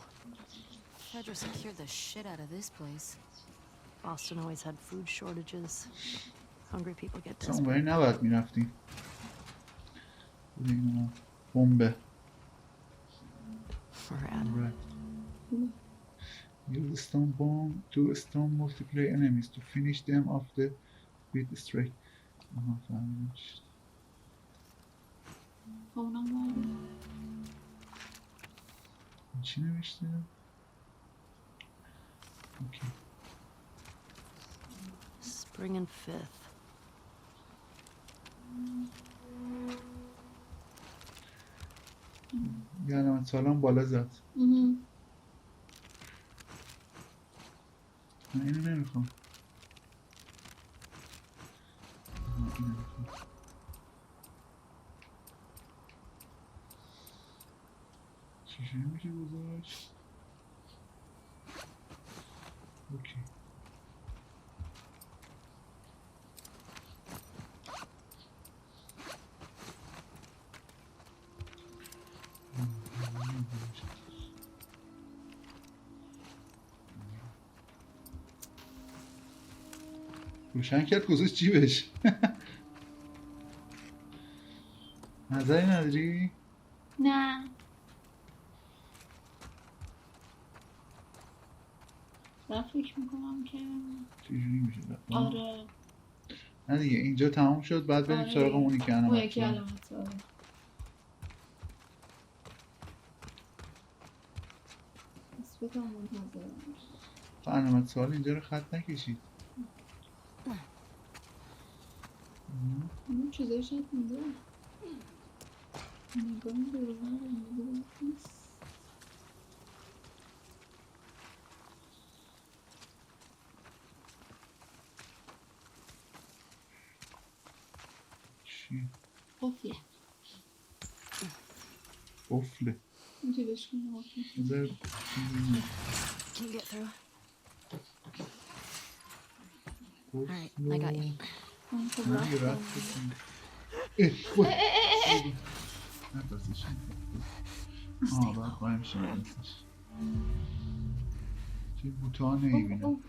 Fedra secured the shit out of this place. Boston always had food shortages. Hungry people get اصلا desperate. اونوری نباید میرفتیم. بودیم بمبه. Rad. Use the stone bomb to stone multiply enemies to finish them off the with strike. آها فهمیدم چی. اونم وارد. چی نوشته؟ اوکی. Spring and Fifth. یه علامت سوالم بالا زد. من اینو نمیخوام. اینو نمیخوام. چجوری میشه گذاشت؟ اوکی. روشن کرد گذاشت جیبش. نظری نداری؟ نه. من فکر میکنم که چجوری میشه؟ آره. نه دیگه اینجا تمام شد بعد بریم آره. سراغ اونی که اون علامت یکی سوال. علامت سوال. نسبتا منتظرم. علامت سوال اینجا رو خط نکشید. اون چیزایی شاید میده. نگاه دوران میده نیست. چی؟ قفله. قفله. اینجا بهش کنه قفله. بذار Can you get through? قفله. Alright, I got you. من خب من دیگه رفتم. رفت بکنم. اه نترسش. باید باید میشه نترسش. چه بوتا نمیبینم.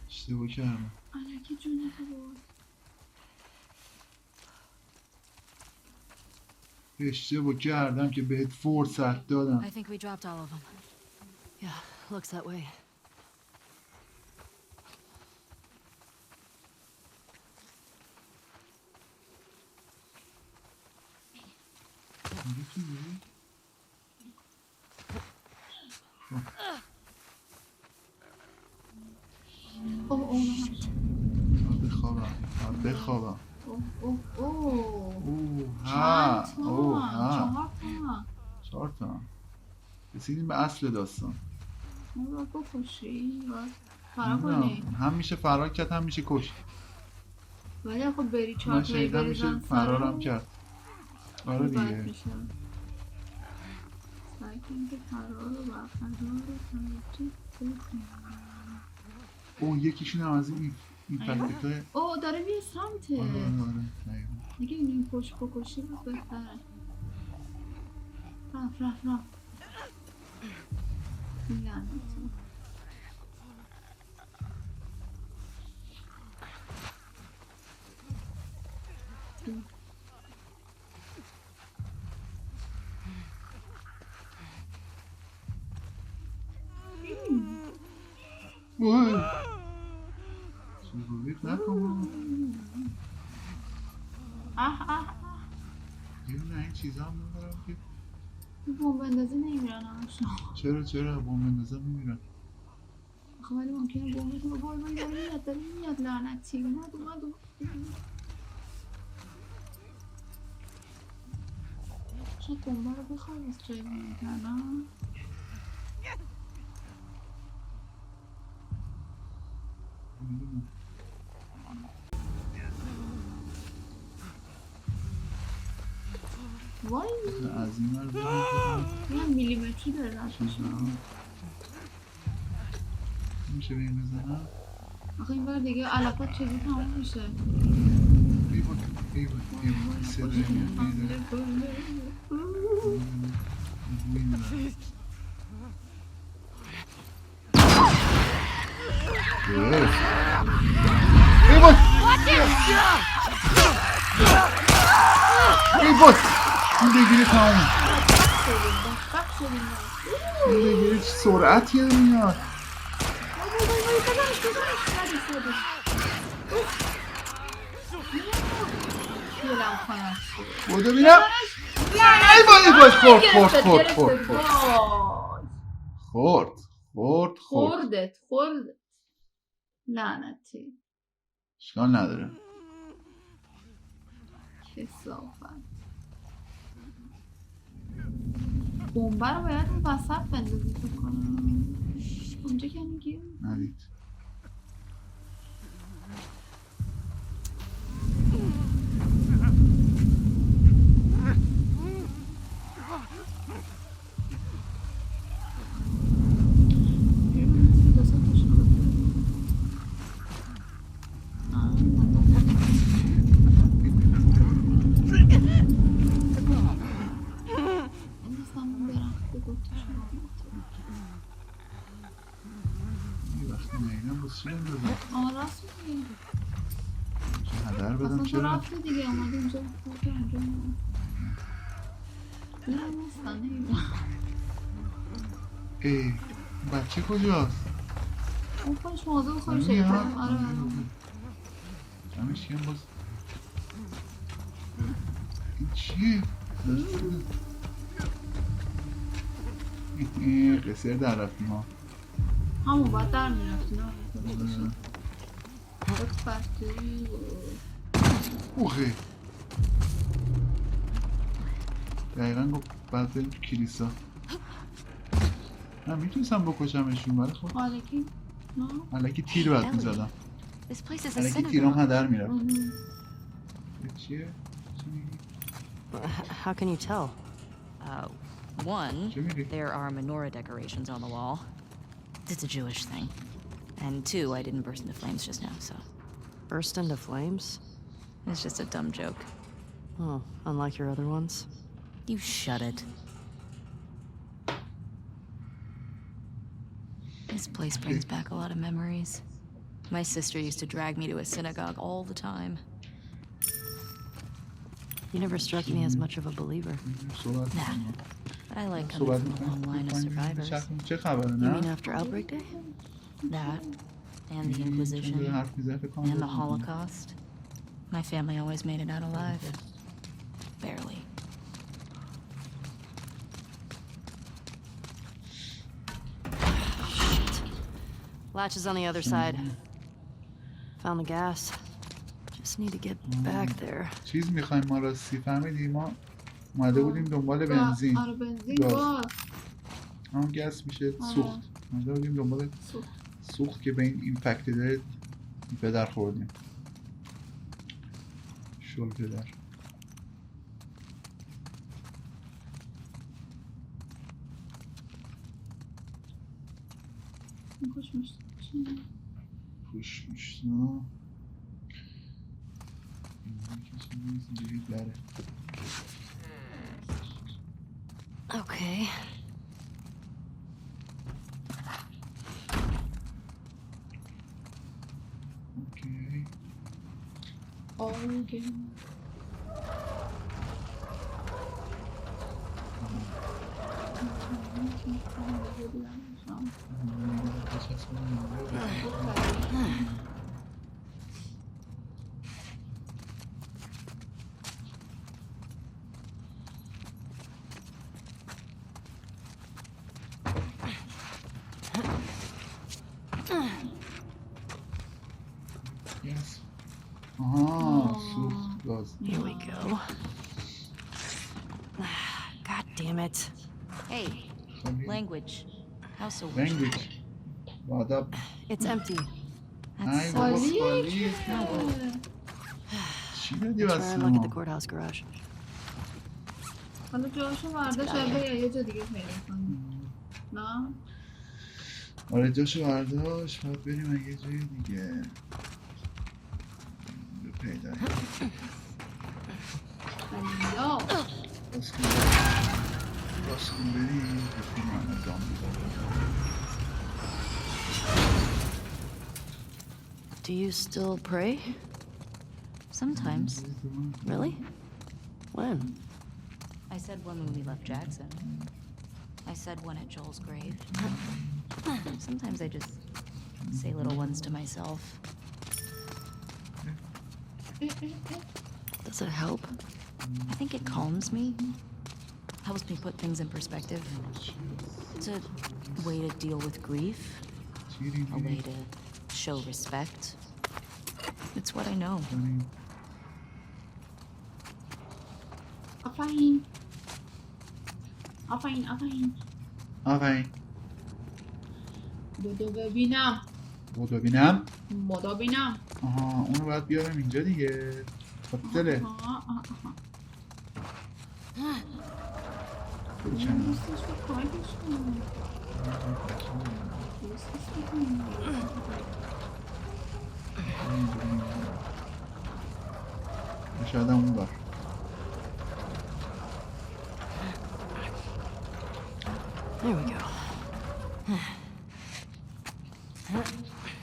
اشتباه کردم. الکی جونه بود. اشتباه کردم که بهت فرصت دادم. I think we dropped all of them. Yeah, looks that way. بخوابم. چهار تا. رسیدیم به اصل داستان. ما باید بکشی باید فرار کنی. هم میشه فرار کرد هم میشه کشت. ولی خب بری من چهار شنیدم میشه فرارم کرد. آره دیگه. سعی کنیم که فرار رو اون یکیشون هم از این پکتای. اوه داره میره سمته. آره دیگه این پشت بکشی باید بهتره. رفت لعنت. وای چیزی نکنم. نه این چیزا هم ندارم که بمب اندازی نمیرن همشون. چرا بمب اندازه میمیرن. آخه ولی ممکنه بمب تو وای داره میاد لعنتی اومد شاید بمبا رو بخواد از جایی میکنم. وای از این ور یه میلیمتری داره رفتشون. میشه به این بزنم. آخه این بار دیگه علفات چیزی تمام میشه. بیبون صدای میاد بیبون این بگیره تمام این بگیره چه سرعتیه میاد. بودو بینم ای باید خورد لعنتی اشکال نداره. کثافت بمبه رو باید اون وسط بندازی فکر کنم. اونجا که میگی ندید راست میگی. هدر بدم اصلا تو چرا؟ رفتی دیگه اومدی اینجا نه نیستن نمیدونم. ای بچه کجاست؟ اون خودش موضوع خودش شکل آره جمعش کیم باز این چیه؟ قصر در رفتیم ها همون باید در میرفتیم بفرستی اوخی دقیقا گفت بعد بریم تو کلیسا. من میتونستم بکشمشون ولی خب الکی تیر بعد میزدم الکی تیرام هدر میرفت. چیه؟ چی میگی؟ How can you tell? One, there are menorah decorations on the wall. It's a Jewish thing. And two, I didn't burst into flames just now, so... Burst into flames? It's just a dumb joke. Oh, unlike your other ones? You shut it. This place brings back a lot of memories. My sister used to drag me to a synagogue all the time. You never struck me as much of a believer. Nah, but I like coming from a long line of survivors. You mean after Outbreak Day? That, and the Inquisition, and the Holocaust. My family always made it out alive. Barely. Shit. Latch is on the other side. Found the gas. Just need to get back there. چیز میخوایم ما راستی فهمیدی ما اومده بودیم دنبال بنزین. آره بنزین باز. همون گس میشه سوخت. اومده بودیم دنبال سوخت که به این اینفکتده پدر خوردیم. شل پدر. خوش میشت. خوش میشت. اینجوری بره. Okay. Okay. Okay. Yes. آها سوخت گاز. Here we go. God damn it. Hey, language. How's so Language. وادب. It's empty. ای بابا خالیه. چی دادی Try واسه and look at the ما؟ courthouse garage. حالا جاشو برداشت یا یه جا دیگه پیدا کنیم. نه؟ آره جاشو برداشت باید بریم یه جای دیگه پیدا یا باز کن بریم بکنیم همه زامبی Do you still pray? Sometimes. Really? When? I said one when we left Jackson. I said one at Joel's grave. Sometimes I just say little ones to myself. Does it help? I think it calms me. Helps me put things in perspective. It's a way to deal with grief. A way to show respect. It's what I know. آفرین آفرین آفرین آفرین بودو ببینم بودو ببینم بودو ببینم آها اونو باید بیارم اینجا دیگه خاطره دوستش رو کمکش کنم دوستش رو کنم شاید هم اون بار There we go.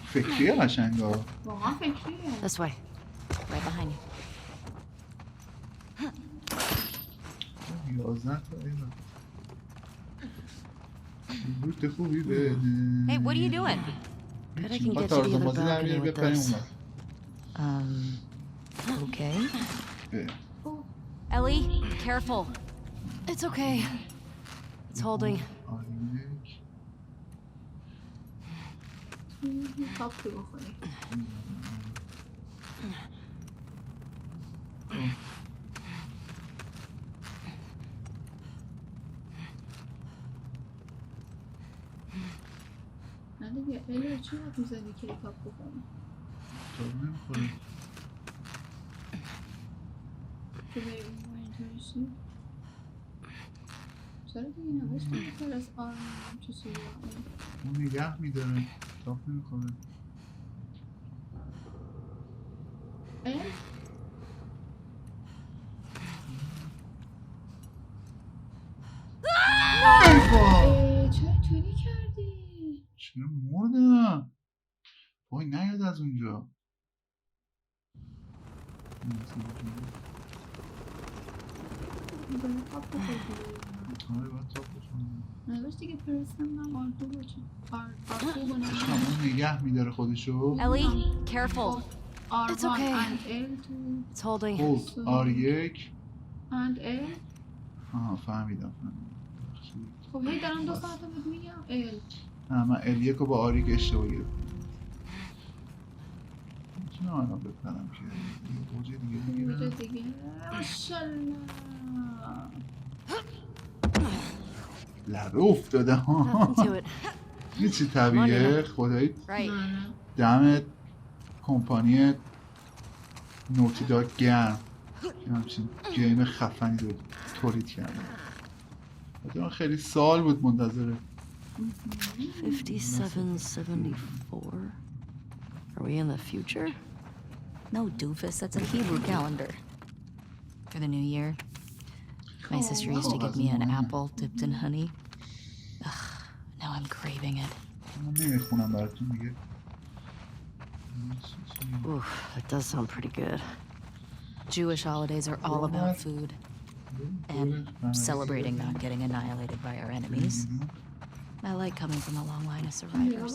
فکریه قشنگا واقعا فکریه This way. Right behind you. 11 تا اینا روز خوبی بده Hey, what are you doing? Bet I can get you to the other balcony with this. Okay. Ellie, careful. It's okay. It's holding. کاپی بخوری نه دیگه الیو چی باید میزنی که کاپ بخوری تو نمیخوری که به اون اینطوریشی چرا دیگه نوشتم که از آرمان چیزی اون نگه میداره تاپ نمیخوره چرا اینطوری کردی؟ چرا مردم وای نیاد از اونجا آره باید تاپ بخونم نوشت دیگه پرسنم آردو باشه آردو بانم اون نگه میداره خودشو Ellie, careful. It's okay. and L2 It's holding. هولد R1 and L آها فهمیدم خب هی دارم 2 ساعته بود میگم L نه من L1 رو با R1 اشتباه گرفتم میتونم الان بپرم که اوج دیگه اوج میگیرم دیگه ماشالله لبه افتاده ها Nothing to it. این چی طبیعه خدایی Right. دم کمپانی نوتی داگ گرم که همچین گیم خفنی رو تولید کرده من خیلی سال بود منتظره 5774. Are we in the future? No, doofus, that's a Hebrew calendar. For the new year. My sister used to give me an apple dipped in honey. Ugh, now I'm craving it. من نمیخونم براتون دیگه Ooh, that does sound pretty good. Jewish holidays are all about food. And celebrating not getting annihilated by our enemies. I like coming from a long line of survivors.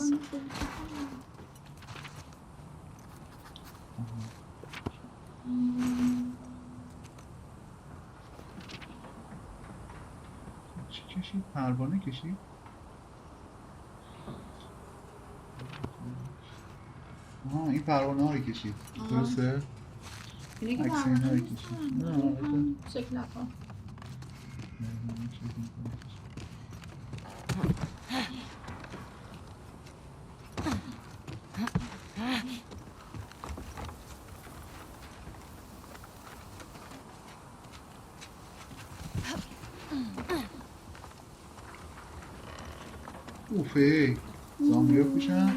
چی کشید؟ پروانه کشید؟ این پروانه ها رو کشید درسته؟ اینه که عکس پروانه اینا رو نیست. کشید شکلک ها. اوفه زامبیا کشن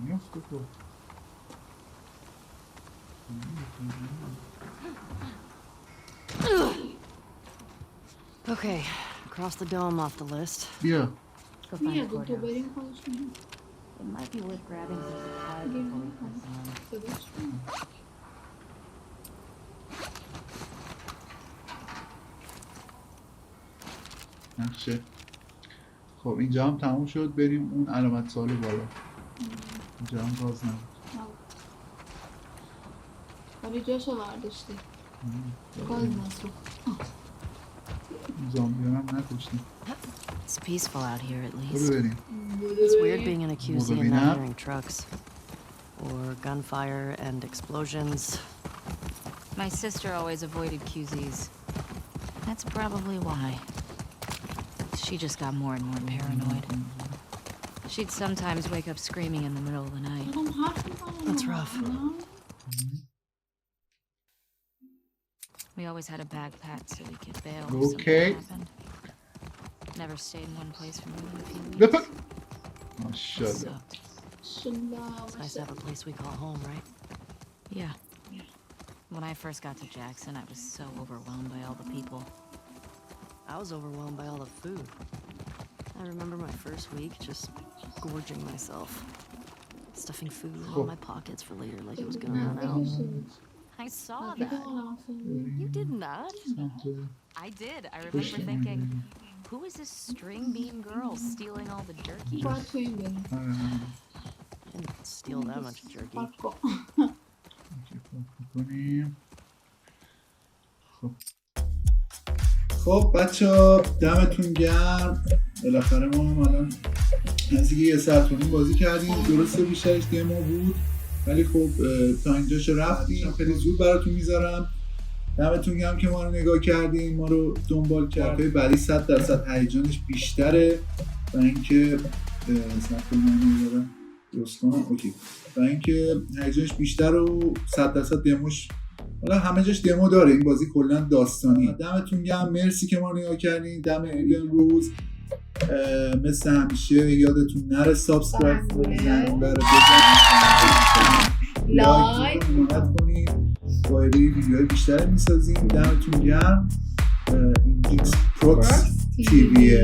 میافته تو Okay, cross the dome off the list. بیا Go find the میاد تو courthouse. بریم خودش میاد. It might be worth grabbing some supplies before we press on. صداش میاد. نقشه خب اینجا هم تموم شد بریم اون علامت سوال بالا اینجا هم باز نبود ولی جاشو برداشتی گاز نسو زامبیا هم نکشتیم It's peaceful out here at برو least. بریم It's weird being in a QZ and bebinid. not hearing trucks. Or gunfire and explosions. My sister always avoided QZs. That's probably why. She just got more and more paranoid. She'd sometimes wake up screaming in the middle of the night. That's rough. We always had a bag packed so we could bail if Okay. something happened. Never stayed in one place for more than a few بپر weeks. ماشاءالله Sucked. It's nice to have a place we call home, right? Yeah. When I first got to Jackson, I was so overwhelmed by all the people. I was overwhelmed by all the food. I remember my first week just gorging myself. Stuffing food in all my pockets for later like it was gonna run out. I saw that. You did not? I did. I remember thinking, who is this string bean girl stealing all the jerky? باید تو این بریم Didn't steal that much jerky. پاک کن میکنیم خب بچه ها دمتون گرم بالاخره ما هم الان نزدیک یه ساعت و نیم بازی کردیم درسته بیشترش دمو بود ولی خب تا اینجاش رفتیم خیلی زود براتون میذارم دمتون گرم که ما رو نگاه کردین ما رو دنبال کردین بعدی 100% هیجانش بیشتره و اینکه صفحه من رو درست کنم اوکی و اینکه هیجانش بیشتر و 100% دموش حالا همه جاش دمو داره این بازی کلا داستانیه دمتون گرم مرسی که ما رو نگاه کردین دم امروز مثل همیشه یادتون نره سابسکرایب کنید زنگوله رو بزنید لایک کنید با ویدیوهای بیشتری میسازیم دمتون گرم این ایکس پروکس تیویه